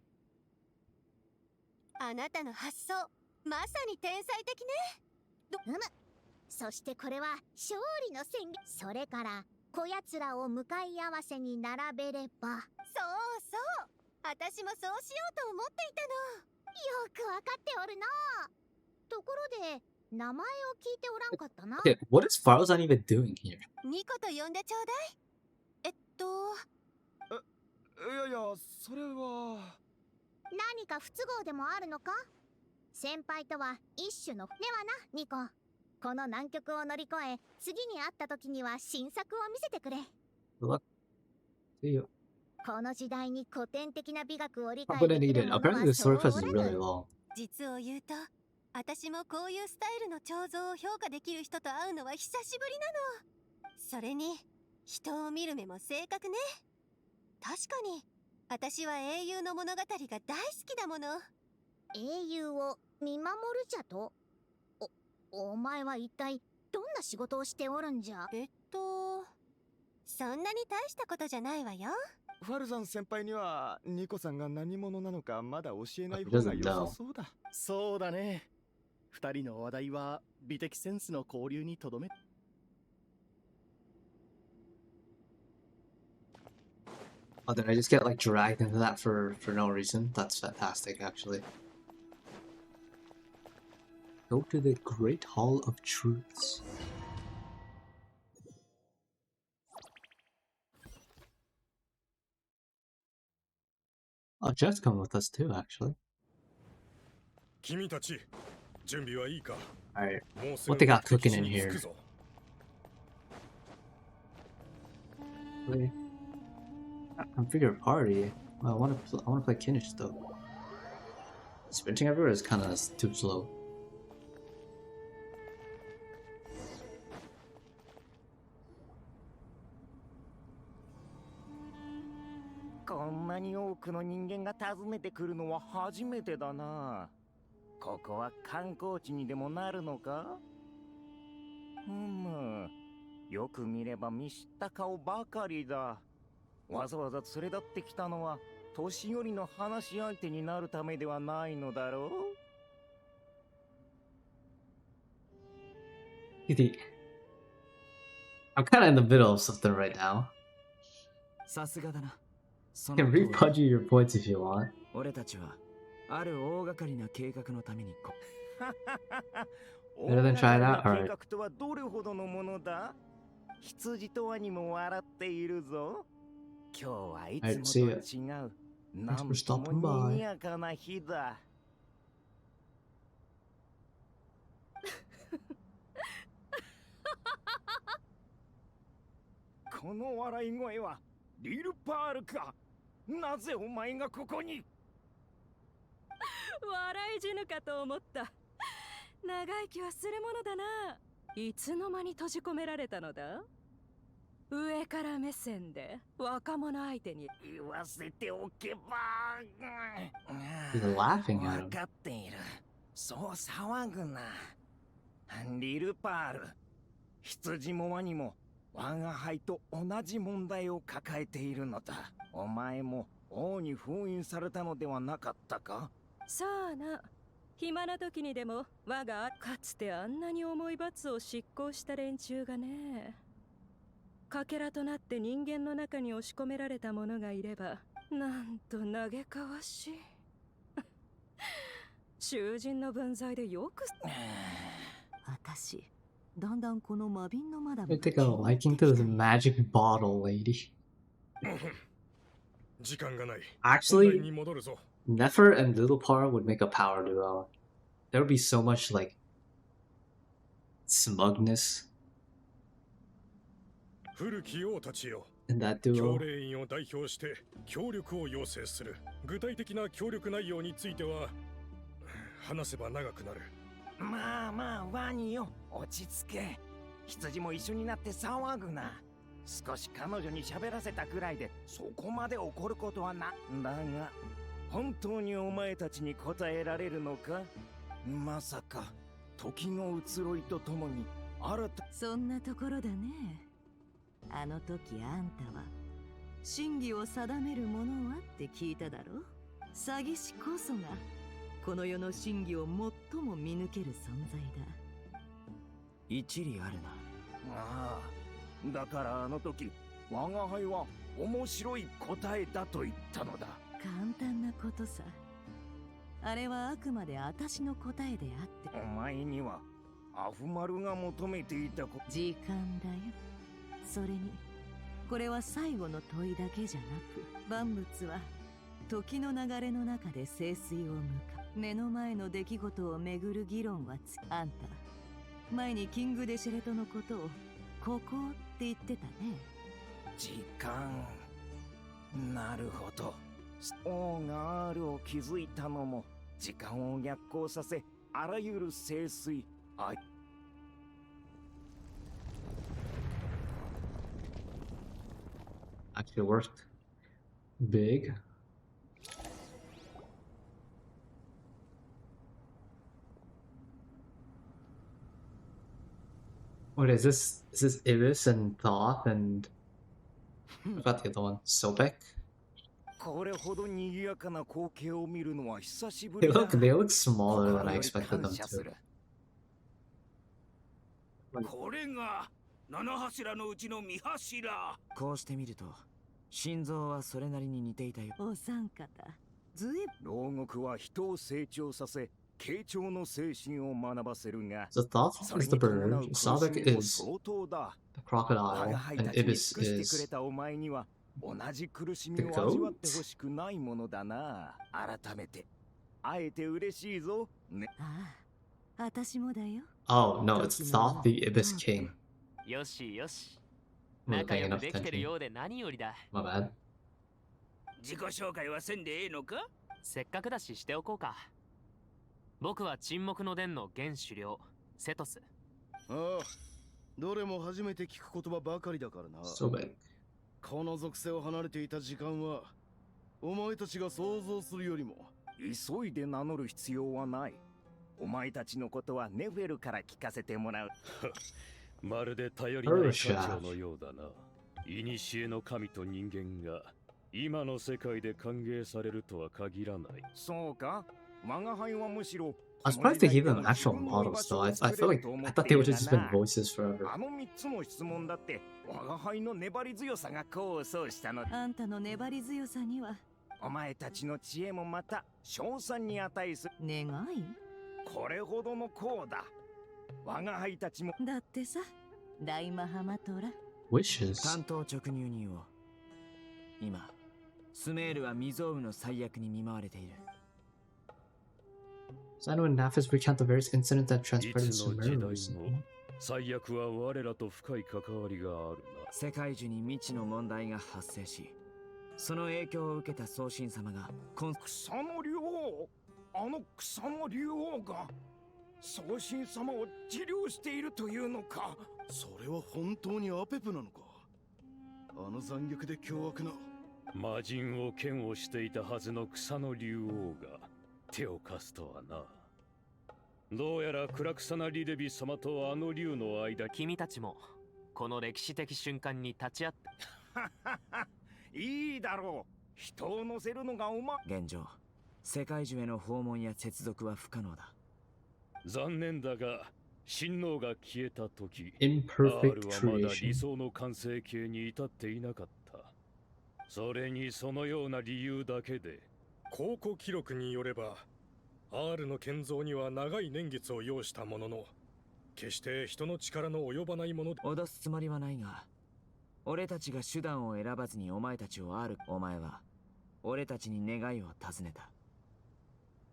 あなたの発想、まさに天才的ね。そしてこれは勝利の宣言。それからこやつらを向かい合わせに並べれば。そうそう私もそうしようと思っていたの。よくわかっておるの。ところで名前を聞いておらんかったな。 Okay, what is Farozan even doing here? ニコと呼んでちょうだい。いやいや、それは何か不都合でもあるのか？先輩とは一種のではな、ニコ。この難局を乗り越え、次に会った時には新作を見せてくれ。 Good luck. See you. この時代に古典的な美学を理 I'm 解 gonna でき need る it. もの Apparently は the そう sword お fest is ら really ぬ。 long. 実を言うと私もこういうスタイルの彫像を評価できる人と会うのは久しぶりなの。それに人を見る目も正確ね。確かに私は英雄の物語が大好きだもの。英雄を見守るじゃと？お前は一体どんな仕事をしておるんじゃ？そんなに大したことじゃないわよ。ファルザン先輩にはニコさんが何者なのかまだ教えない方が良さそうだ。そうだね。二人の話題は美的センスの交流にとどめ。Oh, did I just get like dragged into that for no reason? That's fantastic, actually. Go to the Great Hall of Truths. Oh, Jeff's coming with us too, actually. 君たち、準備はいいか? Alright, what they got cooking in here? Really? Configure party. Well, I want to play Kinnish though. Sprinting everywhere is kind of too slow. こんなに多くの人間が訪ねてくるのは初めてだな。ここは観光地にでもなるのか？よく見れば見知った顔ばかりだ。わざわざ連れ立ってきたのは年寄りの話し相手になるためではないのだろう。I'm kind of in the middle of something right now. さすがだな。 You can re-budget your points if you want. 俺たちはある大掛かりな計画のためにBetter than try it out? 計画とはどれほどのものだ？羊とはにも笑っているぞ。今日はいつもと違う。なんとも賑やかな日だ。この笑い声はリルパールか。なぜお前がここに？笑い死ぬかと思った。長生きはするものだな。いつの間に閉じ込められたのだ？上から目線で若者相手に言わせておけば。He's laughing at him. 分かっている。そう騒ぐな。リルパール、羊もワニも我が輩と同じ問題を抱えているのだ。お前も王に封印されたのではなかったか？さあな。暇な時にでも我がかつてあんなに重い罰を執行した連中がね。かけらとなって人間の中に押し込められた者がいれば、なんと嘆かわしい。囚人の分際でよく。私、だんだんこの魔瓶のマダム。I take a liking to the magic bottle lady. Actually, Nefer and Little Par would make a power duo. There would be so much like smugness in that duo. 教令員を代表して協力を要請する。具体的な協力内容については話せば長くなる。まあまあワニよ、落ち着け。羊も一緒になって騒ぐな。少し彼女に喋らせたくらいでそこまで怒ることはな。だが本当にお前たちに答えられるのか？まさか時の移ろいとともに新た。そんなところだね。あの時あんたは真偽を定めるものはって聞いただろ。詐欺師こそがこの世の真偽を最も見抜ける存在だ。一理あるな。ああ、だからあの時我が輩は面白い答えだと言ったのだ。簡単なことさ。あれはあくまで私の答えであって。お前にはアフマルが求めていた時間だよ。それにこれは最後の問いだけじゃなく、万物は時の流れの中で清水を向かう。目の前の出来事をめぐる議論はあんた前にキングデシェレトのことをここって言ってたね。時間。なるほど。王が R を築いたのも時間を逆行させ、あらゆる清水Actually worked big. What is this? Is this Ibis and Thoth and what about the other one? Sobek? これほど賑やかな光景を見るのは久しぶ They りだ。 look smaller than I expected them 感謝す to. る。これが七柱のうちの三柱。こうしてみると心臓はそれなりに似ていたよ。お三方ずい牢獄は人を成長させ、傾聴の精神を学ばせるが、 So Thoth それ is the に伴う bird, 苦 Sobek しみも is 相当だ。 the crocodile, 我が輩 and たちに Ibis 尽くしてく is れたお前には同じ苦しみ the を味わって goat? ほしくないものだな。改めて会えて嬉しいぞ。ね。ああ、私もだよ。 Oh no, it's Thoth the Ibis King. よしよし。 I'm 仲 not paying 良く enough できてる attention. ようで何よりだ。 My bad. 自己紹介はせんでええのか？せっかくだししておこうか。僕は沈黙の殿の現首領、セトス。ああ、どれも初めて聞く言葉ばかりだからな。 Sobek. この属性を離れていた時間はお前たちが想像するよりも。急いで名乗る必要はない。お前たちのことはネフェルから聞かせてもらう。まるで頼りない家長のようだな。古の神と人間が今の世界で歓迎されるとは限らない。そうか？我が輩はむしろ I was surprised they gave them actual models though. I thought they would have just been voices forever. あの3つの質問だって我が輩の粘り強さが功を奏したの。あんたの粘り強さにはお前たちの知恵もまた称賛に値する。願い？これほどの功だ。我が輩たちもだってさ、大マハマトラ Wishes? 担当直入人を。今スメールは未曾有の最悪に見舞われている。 Sino and Nafis recount the various incidents that い transpired in つの時 Sumeru 代 recently. も最悪は我らと深い関わりがあるな。世界中に未知の問題が発生し、その影響を受けた宗神様が草の竜王、あの草の竜王が宗神様を治療しているというのか。それは本当にアペプなのか。あの残虐で凶悪な魔人を剣をしていたはずの草の竜王が手を貸すとはな。どうやら暗草なリデビ様とあの竜の間。君たちもこの歴史的瞬間に立ち会って。いいだろう。人を乗せるのがお前。現状、世界中への訪問や接続は不可能だ。残念だが、親王が消えた時、 Imperfect R はまだ creation. 理想の完成形に至っていなかった。それにそのような理由だけで。考古記録によれば、R の建造には長い年月を要したものの、決して人の力の及ばないもので。脅すつもりはないが、俺たちが手段を選ばずにお前たちをお前は俺たちに願いを尋ねた。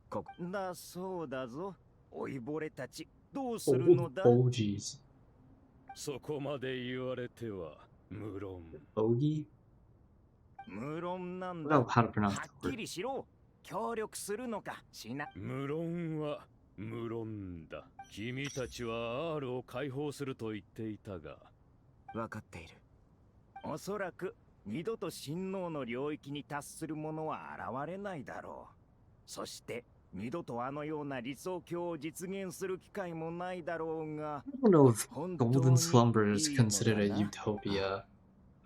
ここだそうだぞ。老いぼれたちどうするのだ。 Oh, jeez. そこまで言われては無論。 Bogey? 無論なん I だ。 don't know how to pronounce は the っ word. きりしろ。協力するのかしな。無論は無論だ。君たちは R を解放すると言っていたが。分かっている。おそらく二度と親王の領域に達する者は現れないだろう。そして二度とあのような理想郷を実現する機会もないだろうが。 I don't know if Golden Slumber is considered a utopia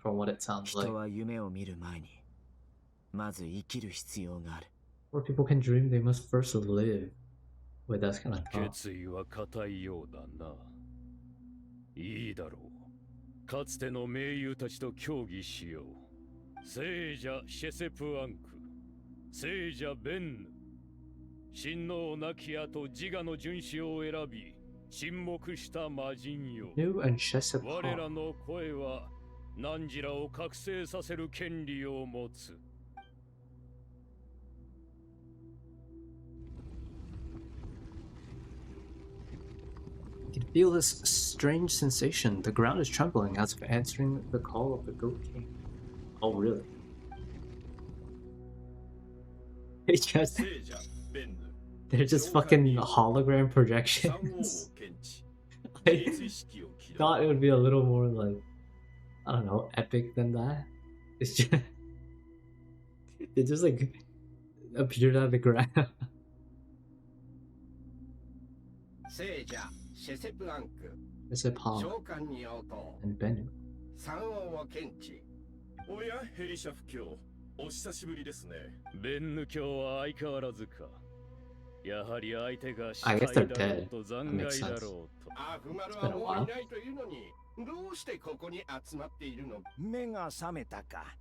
from what it sounds 人 like. は夢を見る前にまず生きる必要がある。 Where people can dream, they must first live. Wait, that's kind of tough. 決意は固いようだな。いいだろう。かつての盟友たちと協議しよう。聖者シェセプアンク、聖者ベンヌ、親王亡き後自我の殉死を選び沈黙した魔人よ。 New and Chesapeake. 我らの声は汝らを覚醒させる権利を持つ。 You can feel this strange sensation. The ground is trembling as if answering the call of the Goat King. Oh, really? They just, they're just fucking hologram projections. I thought it would be a little more like, I don't know, epic than that. It's just, it just like appeared out of the ground. 聖者シェセプアンク Chesapeake 召喚に応答 and Bennu. 三王を検知。おやヘリシャフ卿、お久しぶりですね。ベンヌ教は相変わらずか。やはり相手が死 I 体 guess だ they're ろ dead. うと That 残 makes 骸だ sense. ろうと。アフマル It's は been a もう while. いないというのに、どうしてここに集まっているの？目が覚めたか。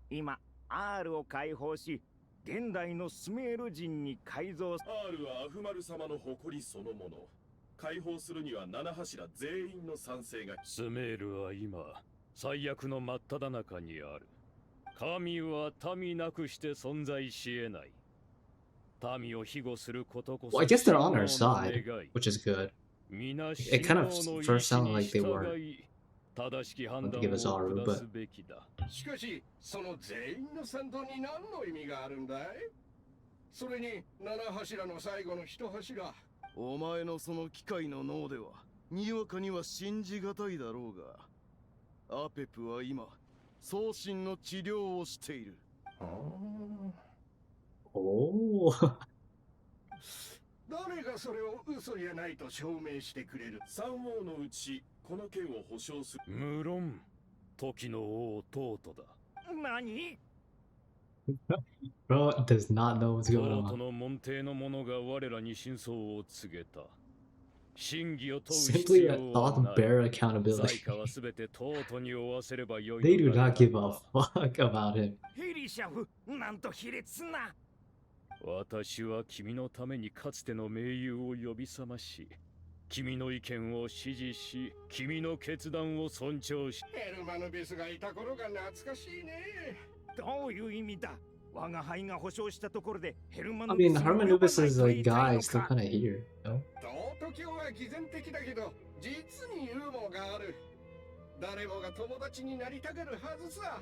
今 R を解放し現代のスメール人に改造。 R はアフマル様の誇りそのもの。解放するには七柱全員の賛成が。スメールは今最悪の真っ只中にある。神は民なくして存在し得ない。民を庇護することこそ。 Well, I guess they're on our side, which is good. It kind of first sounded like they were going to give us Aru, but しかし、その全員の賛同に何の意味があるんだい？それに七柱の最後の一柱。お前のその機械の脳ではにわかには信じがたいだろうが、アペプは今送信の治療をしている。Oh. 誰がそれを嘘やないと証明してくれる？三王のうちこの件を保証する。無論時の王トートだ。何？ Bro does not know what's ト going ート on. の門弟の者が我らに真相を告げた。真偽を問う必 Simply 要 a は thought ない。 bear 在 accountability. 家はすべてトートに負わせればよい They do のだ not give a fuck about him. ヘリシャフ、なんと卑劣な。私は君のためにかつての盟友を呼び覚まし、君の意見を支持し、君の決断を尊重し。ヘルマヌビスがいた頃が懐かしいね。どういう意味だ？我が輩が保証したところでヘルマ I ヌビ mean, スを Hermanubis is 呼ば a ないと言いたい guy の still か？ kind of here, no? トート教は偽善的だけど、実にユーモアがある。誰もが友達になりたがるはずさ。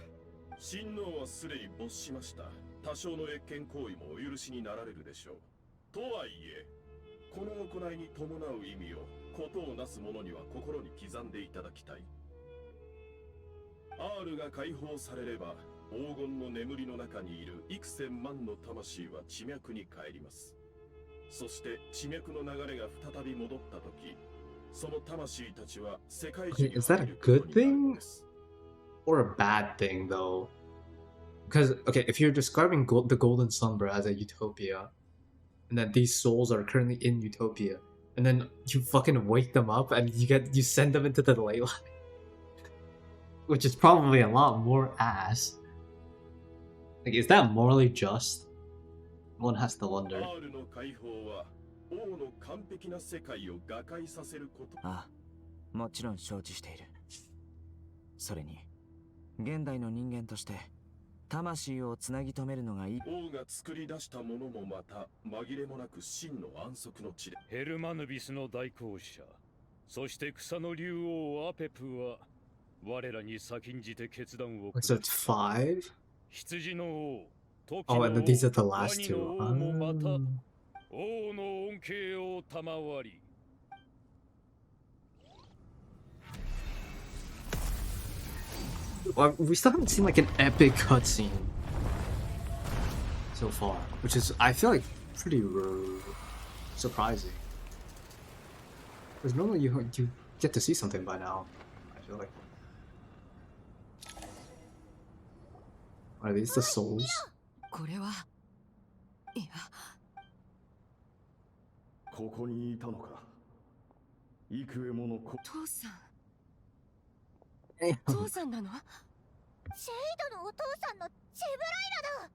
親王はすでに没しました。多少の越権行為もお許しになられるでしょう。とはいえ、この行いに伴う意味をことをなす者には心に刻んでいただきたい。R が解放されれば、黄金の眠りの中にいる幾千万の魂は地脈に帰ります。そして地脈の流れが再び戻ったとき、その魂たちは世界中 Okay, に is that 入 a ること good になるの thing です。 or a bad thing, though? Because, okay, if you're describing the Golden Slumber as a utopia, and that these souls are currently in utopia, and then you fucking wake them up and you send them into the ley line, which is probably a lot more ass. Like, is that morally just? One has to wonder. R の解放は王の完璧な世界を瓦解させること。ああ、もちろん承知している。それに現代の人間として魂をつなぎ止めるのがいい。王が作り出したものもまた紛れもなく真の安息の地で。ヘルマヌビスの代行者、そして草の竜王アペプは我らに先んじて決断を So it's 5? 羊の王、時 Oh, の and 王、 then these are the last ワニ two. の王もまた王の恩恵を賜り。Well, we still haven't seen like an epic cutscene so far, which is, I feel like, pretty surprising. Because normally you get to see something by now, I feel like. Are these the souls? これはいや、ここにいたのか。幾重もの父さん。父さんなの？ジェイドのお父さんのジェブライラだ。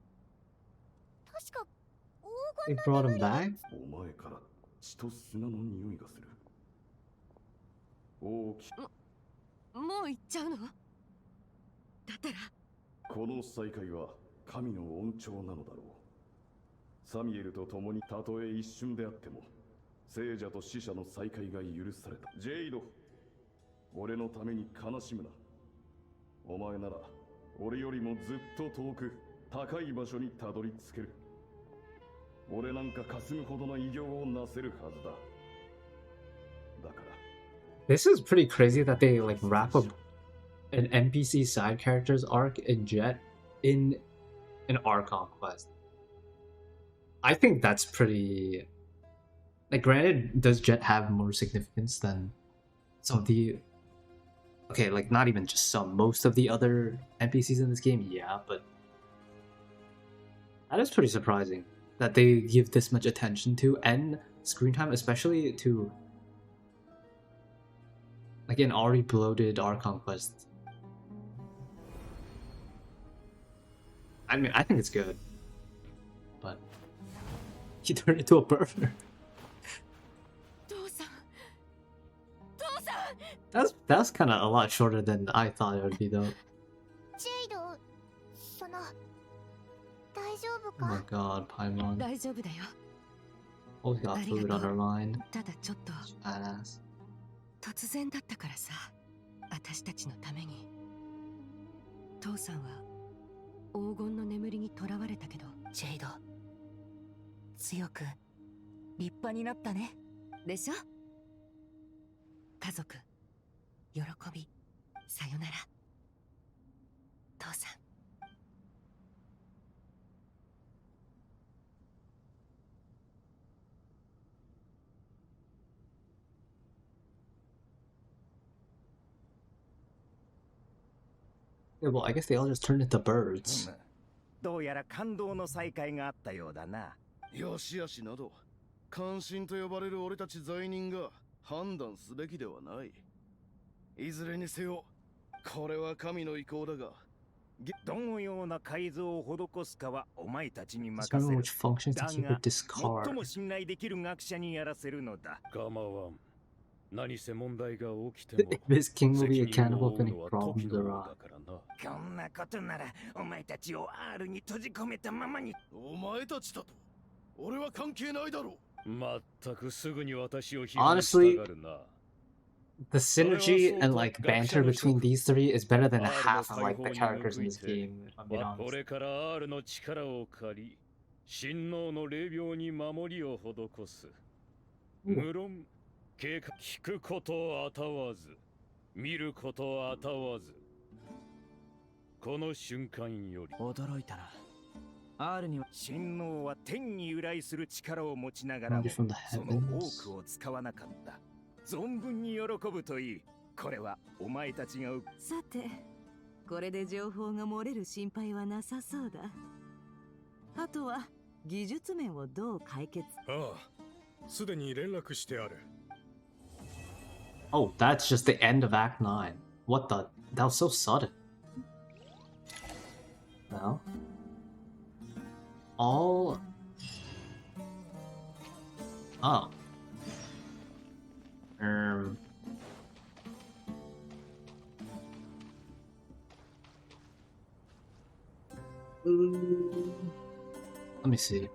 確か黄 They 金 brought の him 眠りが back? お前から血と砂の匂いがする。大きもう行っちゃうの？だったらこの再会は神の恩寵なのだろう。サミエルと共にたとえ一瞬であっても聖者と死者の再会が許された。ジェイド、俺のために悲しむな。お前なら俺よりもずっと遠く高い場所にたどり着ける。俺なんか霞むほどの偉業をなせるはずだ。だから This is pretty crazy that they like wrap up an NPC side characters arc in Jet in an Archon quest. I think that's pretty. Like, granted, does Jet have more significance than some of the? Okay, like not even just some. Most of the other NPCs in this game, yeah, but that is pretty surprising that they give this much attention to and screen time, especially to like an already bloated Archon quest. I mean, I think it's good, but he turned into a burner. That's kind of a lot shorter than I thought it would be, though. ジェイド、その大丈夫 Oh my か？ god, Paimon. 大丈夫だよ。 Always got food on her line. ただちょっと Badass. 突然だったからさ、私たちのために。父さんは黄金の眠りにとらわれたけど、ジェイド、強く立派になったね。でしょ？家族、喜び、さよなら。父さん。Yeah, well, I guess they all just turned into birds. どうやら感動の再会があったようだな。よしあしなど関心と呼ばれる俺たち罪人が判断すべきではない。いずれにせよこれは神の意向だが、どのような改造を施すかはお前たちに任 Determine せる。 which functions to だ keep が or discard. 最も信頼できる学者にやらせるのだ。構わん。何せ問題が起きても This king will be 責任 accountable を if 負う any のは problems 時の arise. だからな。こんなことならお前たちを R に閉じ込めたままに。お前たちだと俺は関係ないだろう。まったくすぐに私を批判したがるな。The synergy and like banter between these three is better than half of like the characters in this game, if I'm being こ honest. れから R の力を借り、親王の霊廟に守りを施す。無論、計画聞くことをあたわず、見ることをあたわず。この瞬間より驚いたな。R には親王は天に由来する力を持ちながらも From the その heavens. 多くを使わなかった。存分に喜ぶといい。これはお前たちがさて、これで情報が漏れる心配はなさそうだ。あとは技術面をどう解決。ああ、すでに連絡してある。Oh, that's just the end of Act 9. What the? That was so sudden. No. All. Oh. Let me see.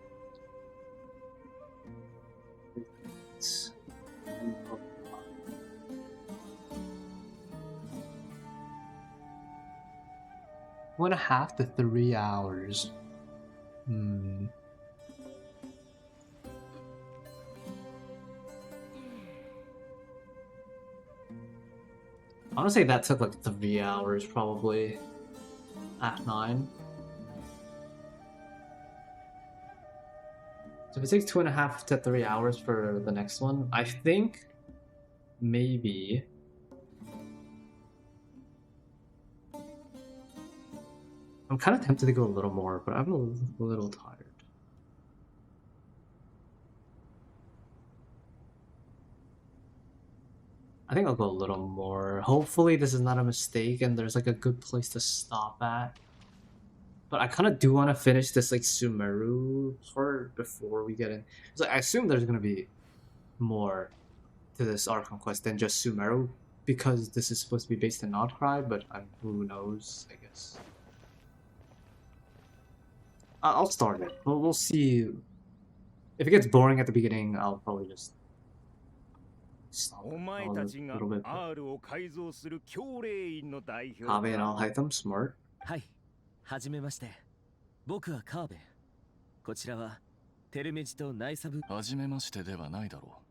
One and a half to 3 hours. I want to say that took like 3 hours probably. Act 9. So if it takes 2.5 to 3 hours for the next one, I think maybe I'm kind of tempted to go a little more, but I'm a little tired. I think I'll go a little more. Hopefully this is not a mistake and there's like a good place to stop at. But I kind of do want to finish this like Sumeru part before we get in. So I assume there's gonna be more to this Archon quest than just Sumeru, because this is supposed to be based in Outcry, but who knows, I guess. I'll start it. We'll see. If it gets boring at the beginning, I'll probably just stop it a little bit. Kabe and I'll hide them, smart. はい、はじめまして。僕はカーベ。こちらはテルメジとナイサブ。はじめましてではないだろう。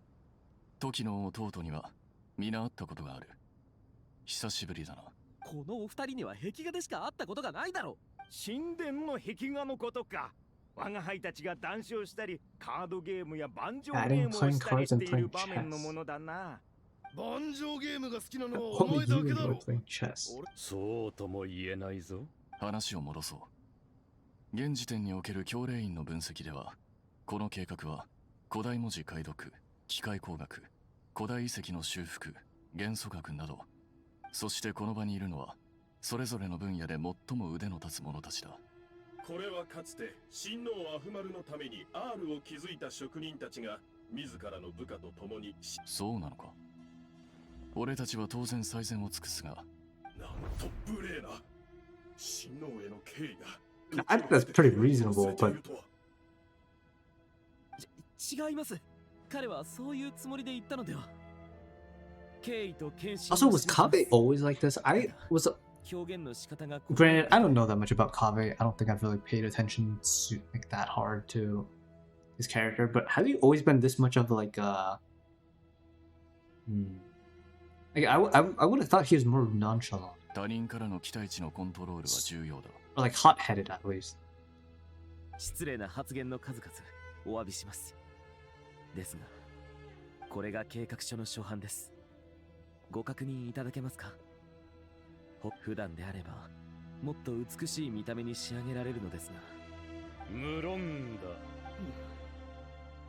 時の弟には皆会ったことがある。久しぶりだな。このお二人には壁画でしか会ったことがないだろう。神殿の壁画のことか。我が輩たちが談笑したり、カードゲームや盤上ゲームをしたりしている場面のものだな。盤上ゲームが好きなのはお前だけだろ。そうとも言えないぞ。話を戻そう。現時点における教令員の分析では、この計画は古代文字解読、機械工学、古代遺跡の修復、元素学など、そしてこの場にいるのはそれぞれの分野で最も腕の立つ者たちだ。これはかつて親王アフマルのために R を築いた職人たちが自らの部下と共に。そうなのか。俺たちは当然最善を尽くすが。なんと無礼な。親王への敬意が。I think that's pretty reasonable, but 違います。彼はそういうつもりで言ったのでは。敬意と献身。Also, was Kabe always like this? I was. Granted, I don't know that much about Kabe. I don't think I've really paid attention to like that hard to his character. But has he always been this much of like a? Like I would have thought he was more nonchalant. 他人からの期待値のコントロールは重要だ。Or like hot-headed at least. 失礼な発言の数々お詫びします。ですが、これが計画書の初版です。ご確認いただけますか？普段であればもっと美しい見た目に仕上げられるのですが。無論だ。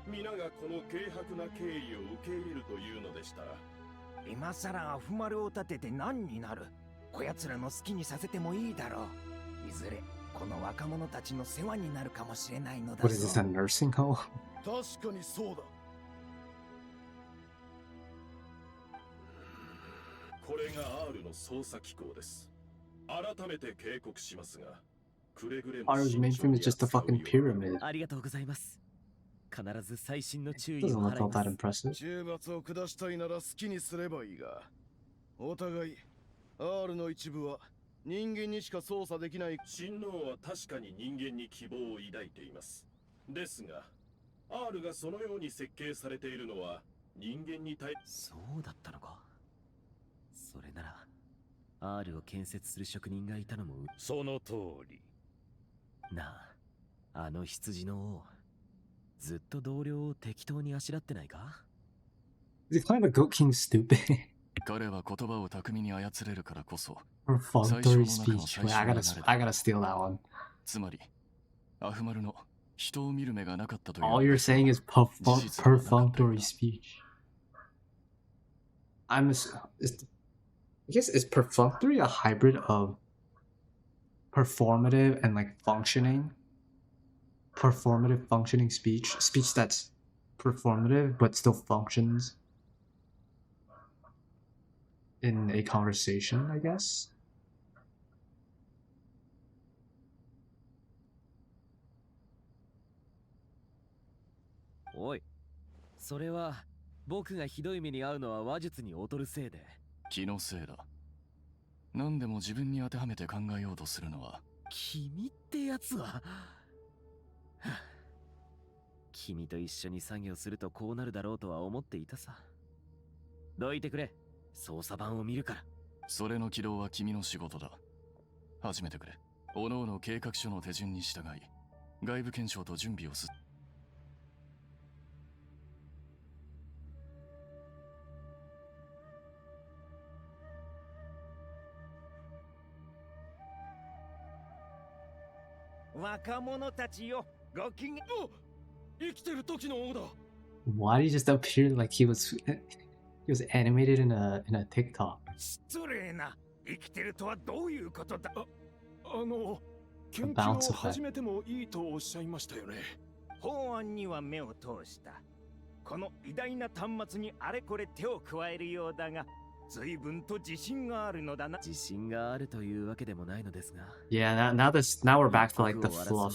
皆がこの軽薄な敬意を受け入れるというのでしたら、今さらアフマルを立てて何になる。こやつらの好きにさせてもいいだろう。いずれこの若者たちの世話になるかもしれないのだぞ。What is this, a nursing home? 確かにそうだ。これが R の捜査機構です。改めて警告しますが、くれぐれも R's main thing is just a fucking pyramid. ありがとうございます。必ず細心の注意 Doesn't を look 払い all ま that す。 impressive. 重罰を下したいなら好きにすればいいが、お互い R の一部は人間にしか操作できない。親王は確かに人間に希望を抱いています。ですが R がそのように設計されているのは人間に対。そうだったのか。それなら R を建設する職人がいたのも。その通り。なあ、あの羊の王、ずっと同僚を適当にあしらってないか？ Is he calling the Goat King stupid? 彼は言葉を巧みに操れるからこそ。Perfunctory speech. Wait, I gotta steal that one. つまり、アフマルの人を見る目がなかったという。All you're saying is perfunctory speech. I guess is perfunctory a hybrid of performative and like functioning? Performative functioning speech that's performative but still functions in a conversation, I guess. おい、それは僕がひどい目に遭うのは話術に劣るせいで。気のせいだ。何でも自分に当てはめて考えようとするのは。君ってやつは君と一緒に作業するとこうなるだろうとは思っていたさ。どいてくれ。操作盤を見るから。それの起動は君の仕事だ。始めてくれ。おのおの計画書の手順に従い、外部検証と準備を若者たちよ、ごきげん。生きてる時の王だ。 Why did he just appear like he was He was animated in a TikTok. 失礼な。生きてるとはどういうことだ。研究を始めてもいいとおっしゃいましたよね。法案には目を通した。この偉大な端末にあれこれ手を加えるようだが、随分と自信があるのだな。自信があるというわけでもないのですが。Yeah, now we're back to like the fluff.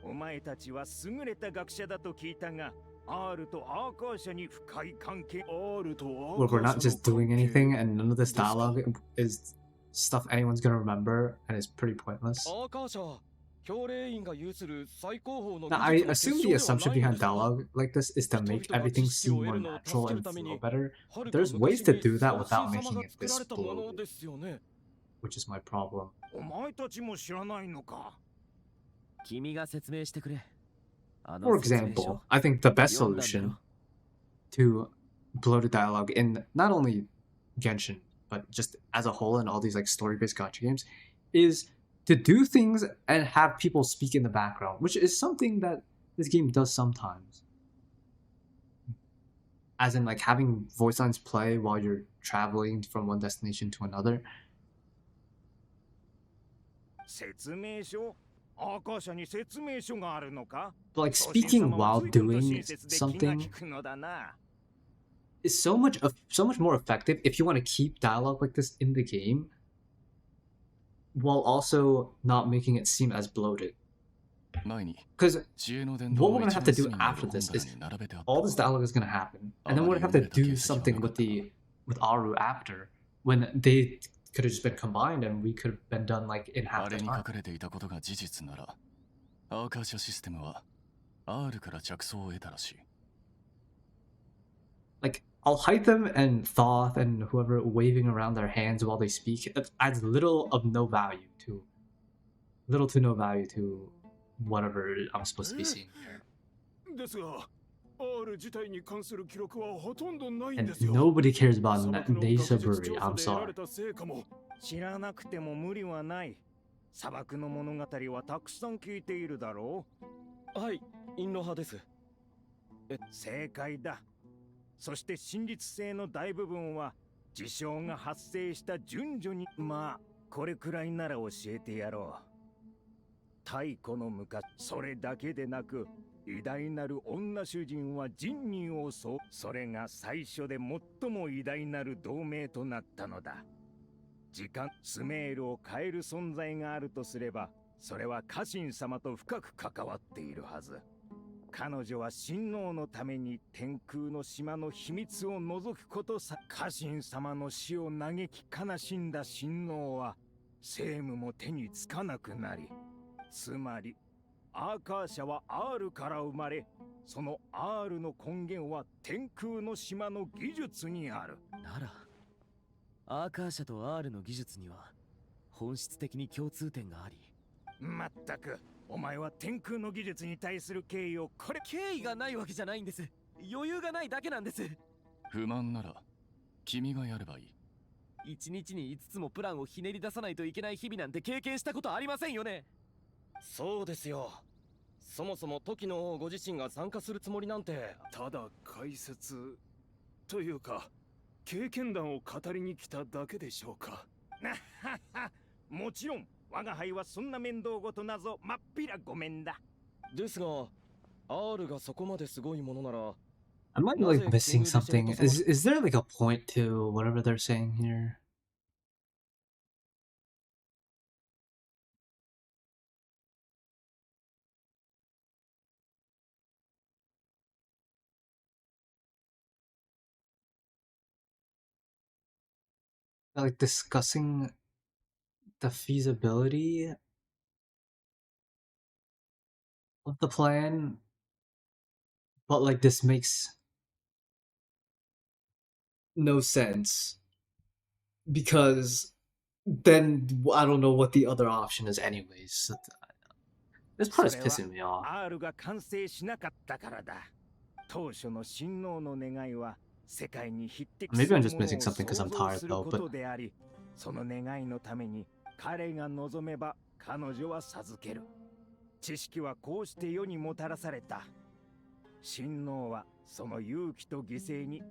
お前たちは優れた学者だと聞いたが、R とアーカー社に深い関係。Look, we're not just doing anything, and none of this dialogue is stuff anyone's gonna remember, and it's pretty pointless. Now, I assume the assumption behind dialogue like this is to make everything seem more natural and flow better. There's ways to do that without making it this bloated, which is my problem. お前たちも知らないのか。君が説明してくれ。For example, I think the best solution to bloated dialogue in not only Genshin, but just as a whole in all these like story-based gacha games, is to do things and have people speak in the background, which is something that this game does sometimes. As in like having voice lines play while you're traveling from one destination to another. 説明書？アーカー社に説明書があるのか？ But like speaking while doing something is so much more effective if you want to keep dialogue like this in the game while also not making it seem as bloated. Because what we're gonna have to do after this is all this dialogue is gonna happen, and then we're gonna have to do something with Aru after when they could have just been combined and we could have been done like in half the time. Like I'll hide them and Thoth and whoever waving around their hands while they speak. It adds little to no value to whatever I'm supposed to be seeing here. And nobody cares about Neisaburi, I'm sorry. 知らなくても無理はない。砂漠の物語はたくさん聞いているだろう。はい、インロ派です。正解だ。そして真実性の大部分は事象が発生した順序に。まあこれくらいなら教えてやろう。太古の昔、それだけでなく偉大なる女主人は人人を襲う。それが最初で最も偉大なる同盟となったのだ。時間スメールを変える存在があるとすれば、それは家臣様と深く関わっているはず。彼女は親王のために天空の島の秘密を覗くことさ。家臣様の死を嘆き悲しんだ親王は政務も手につかなくなり、つまりアーカー社は R から生まれ、その R の根源は天空の島の技術にある。ならアーカー社と R の技術には本質的に共通点があり。まったくお前は天空の技術に対する敬意をこれ。敬意がないわけじゃないんです。余裕がないだけなんです。不満なら君がやればいい。一日に5つもプランをひねり出さないといけない日々なんて経験したことありませんよね。そうですよ。そもそも時の王ご自身が参加するつもりなんて。ただ解説というか経験談を語りに来ただけでしょうか。もちろん我が輩はそんな面倒ごとなぞまっぴらごめんだ。ですが R がそこまですごいものなら。 I might be like missing something. Is there like a point to whatever they're saying here? Like discussing the feasibility of the plan, but like this makes no sense because then I don't know what the other option is anyways. This part is pissing me off. R が完成しなかったからだ。当初の親王の願いは世界に匹敵するものを創造することであり、その願いのために彼が望めば彼女は授ける。知識はこうして世にもたらされた。親王はその勇気と犠牲に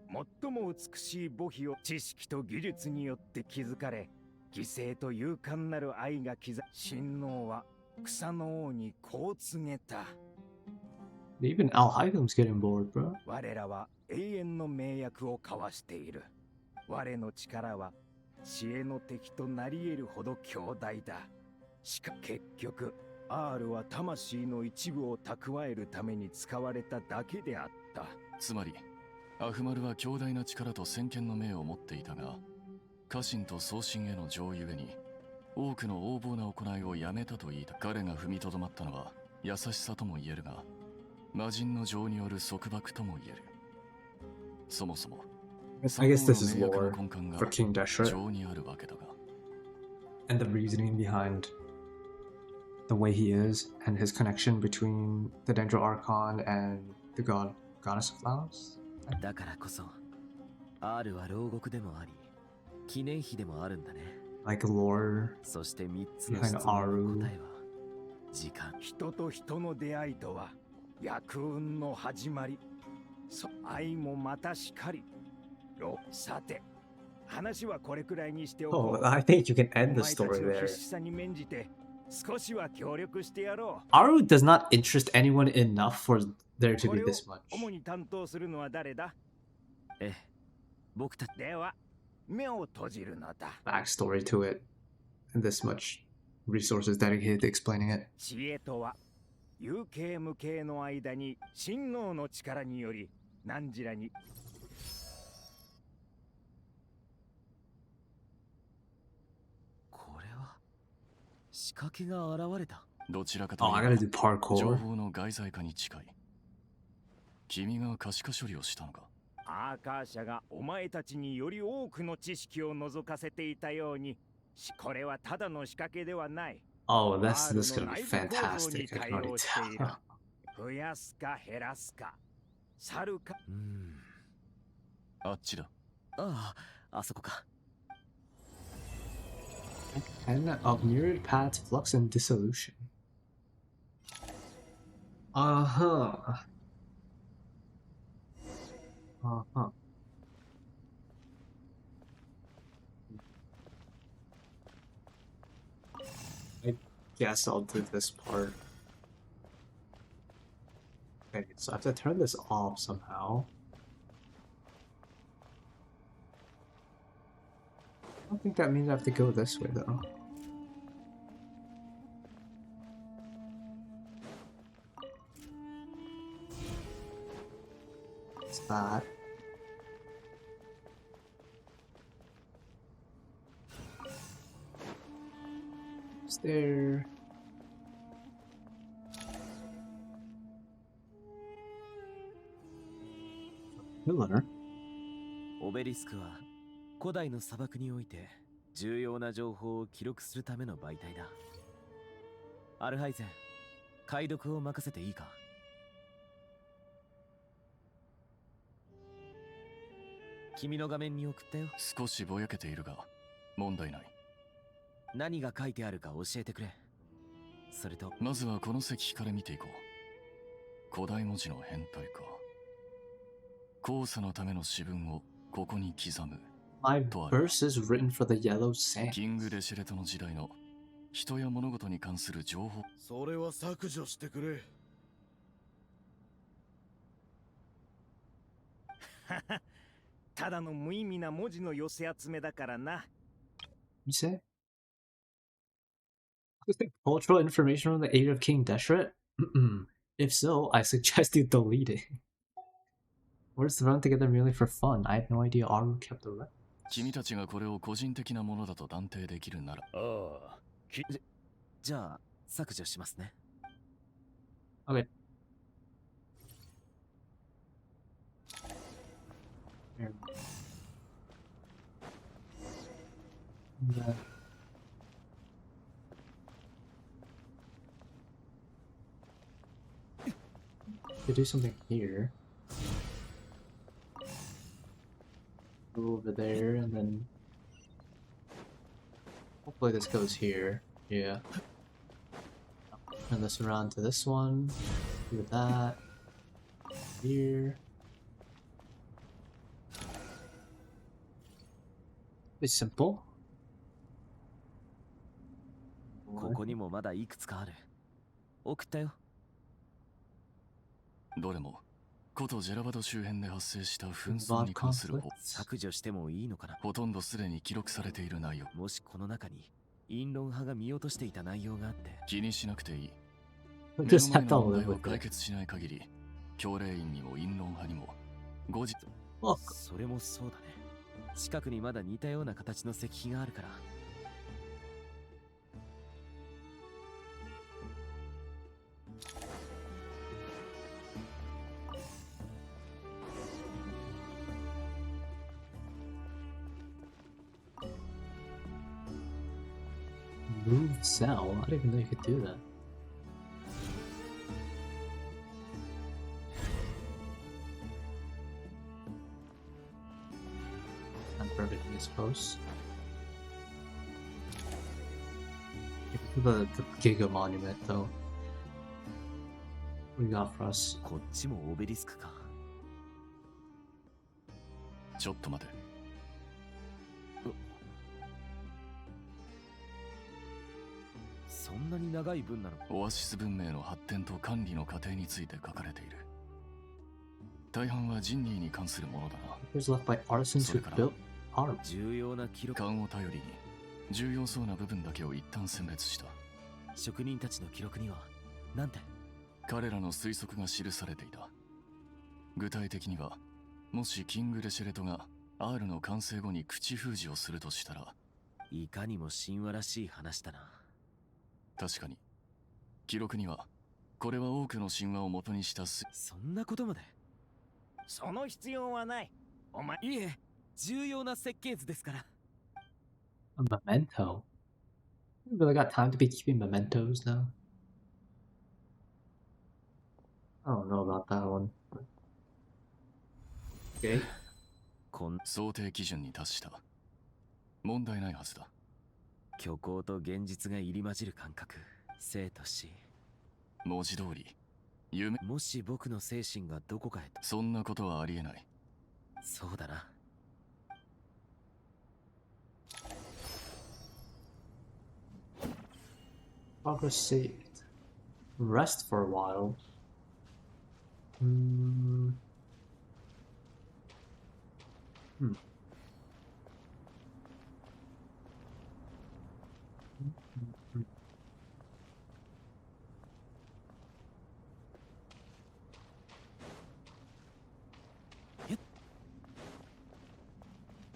最も美しい母妃を知識と技術によって築かれ、犠牲と勇敢なる愛が刻親王は草の王にこう告げた。 Even Al-Haikam's getting bored, bro. 我らは永遠の盟約を交わしている。我の力は知恵の敵となり得るほど強大だ。しか結局 R は魂の一部を蓄えるために使われただけであった。つまりアフマルは強大な力と先見の明を持っていたが、家臣と送信への情ゆえに多くの横暴な行いをやめたと言いた。彼が踏みとどまったのは優しさとも言えるが、魔人の情による束縛とも言える。そもそも I guess this is lore for King Deshret 情にあるわけだが。 and the reasoning behind the way he is and his connection between the Dendro Archon and the goddess of flowers. だからこそ R は牢獄でもあり記念碑でもあるんだね。 Like lore そして3つの behind 質問の Aru. 答えは時間。人と人の出会いとは厄運の始まり。愛もまたしかり。さて、話はこれくらいにしておこう。 Oh, I think you can end the お前たち story の there. 必死さに免じて少しは協力してやろう。 Aru does not interest anyone enough for there to be this much. 主に担当するのは誰だ？ええ、僕たちでは目を閉じるのだ。 Backstory to it, and this much resources dedicated to explaining it. 知恵とは有形無形の間に親王の力により汝らにこれは仕掛けが現れた。どちらかと Oh, I い gotta え do ば parkour. 情報の外在化に近い。君が可視化処理をしたのか。アーカー社がお前たちにより多くの知識を覗かせていたように、これはただの仕掛けではない。 Oh, this is gonna be fantastic. I can already tell. 増やすか減らすか、去るか。あっちだ。ああ、あそこか。 And of myriad paths, flux and dissolution. Uh-huh. Uh-huh. I guess I'll do this part. Okay, so I have to turn this off somehow. I don't think that means I have to go this way though. What's that? Is there? Pillar? オベリスクは古代の砂漠において重要な情報を記録するための媒体だ。アルハイゼン、解読を任せていいか？君の画面に送ったよ。少しぼやけているが問題ない。何が書いてあるか教えてくれ。それとまずはこの石碑から見ていこう。古代文字の変態か。交差のための詩文をここに刻む。 My verse is written for the yellow sand. キング・デシェレトの時代の人や物事に関する情報。それは削除してくれ。ただの無意味な文字の寄せ集めだからな。 You say? Is it cultural information from the age of King Deshret? If so, I suggest you delete it. Words thrown together merely for fun. I had no idea Aru kept the record. 君たちがこれを個人的なものだと断定できるなら。ああ、じゃあ削除しますね。Okay. There. And, to do something here. Go over there and then hopefully this goes here. Yeah. Turn this around to this one. Do that. Here. It's simple. ここにもまだいくつかある。送ったよ。どれも古都ジェラバド周辺で発生した紛争に関する削除してもいいのかな。ほとんどすでに記録されている内容。もしこの中に陰論派が見落としていた内容があって、気にしなくていい。 Just 目の have 前 to の問 live 題を with 解 it. 決しない限り、教令員にも陰論派にも後日。それもそうだね。近くにまだ似たような形の石碑があるから。Move cell? I didn't even know you could do that. Not for everything, I suppose. The Giga Monument, though. What do you got for us? こっちもオベリスクか。ちょっと待て。そんなに長い文なの？オアシス文明の発展と管理の過程について書かれている。大半はジンニーに関するものだな。Here's left by artisans who built art. 重要な記録。勘を頼りに重要そうな部分だけを一旦選別した。職人たちの記録にはなんて？彼らの推測が記されていた。具体的には、もしキング・デシェレトが R の完成後に口封じをするとしたら、いかにも神話らしい話だな。確かに記録にはこれは多くの神話を元にしたそんなことまで。その必要はない。お前いえ、重要な設計図ですから。A memento? You really got time to be keeping mementos now? I don't know about that one. Okay. 想定基準に達した。問題ないはずだ。虚構と現実が入り混じる感覚、生と死。文字通り夢。もし僕の精神がどこかへ。そんなことはありえない。そうだな。Progress saved. Rest for a while. Hmm.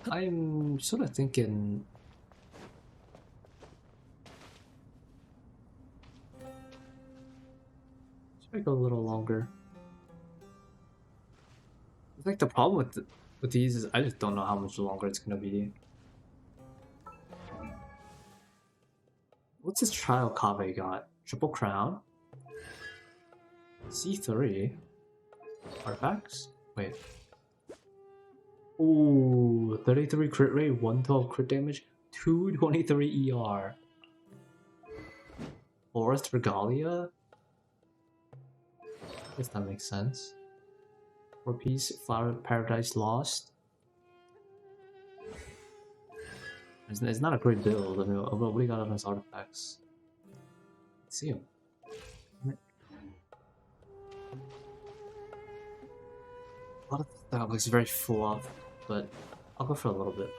I'm sort of thinking should I go a little longer? I think the problem with these is I just don't know how much longer it's gonna be. What's this trial Kave got? Triple Crown? C3? Artifacts? Wait. Ooh, 33 crit rate, 112 crit damage, 223 ER. Forest Regalia? I guess that makes sense. 4-piece, Flower Paradise Lost. It's not a great build. I mean, what do you got on his artifacts? Let's see him. A lot of that looks very full up, but I'll go for a little bit.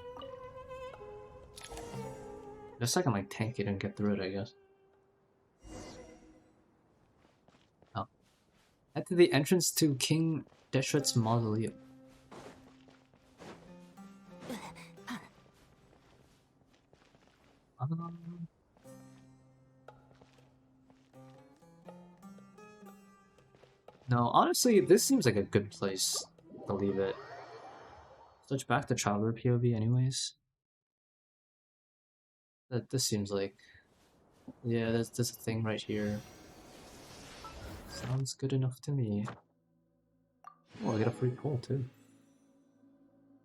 Just so I can like tank it and get through it, I guess. Oh. Head to the entrance to King Deshret's mausoleum. No, honestly, this seems like a good place to leave it. Switch back to Traveler POV anyways. This seems like... Yeah, there's a thing right here. Sounds good enough to me. Oh, I get a free pull too.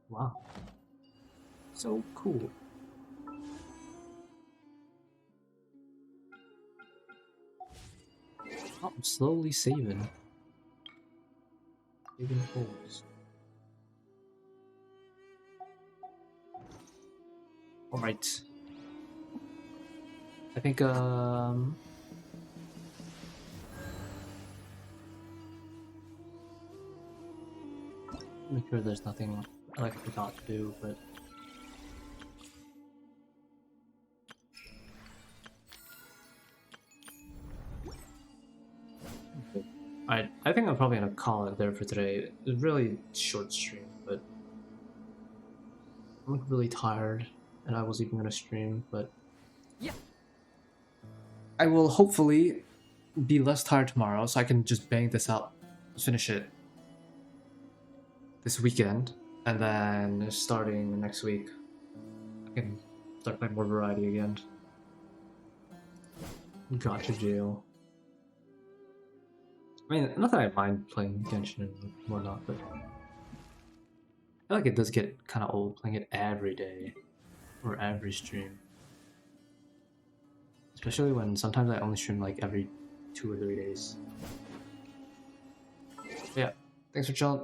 Wow. So cool. Oh, I'm slowly saving. Saving pulls. Alright. I think make sure there's nothing I forgot to do, but Alright, I think I'm probably gonna call it there for today. It's a really short stream, but I'm really tired, and I was even gonna stream, but I will hopefully be less tired tomorrow, so I can just bang this out, finish it this weekend, and then starting next week, I can start playing more variety again. Gotcha jail. I mean, not that I mind playing Genshin and whatnot, but I feel like it does get kind of old playing it every day or every stream. Especially when sometimes I only stream like every 2 or 3 days. Yeah, thanks for chilling.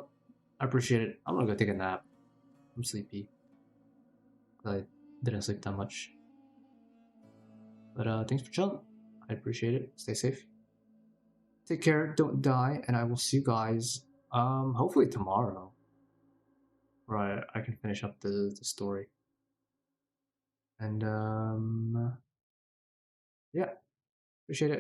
I appreciate it. I'm gonna go take a nap. I'm sleepy. I didn't sleep that much. But thanks for chilling. I appreciate it. Stay safe. Take care, don't die, and I will see you guys hopefully tomorrow. Where I can finish up the story. And yeah. Appreciate it.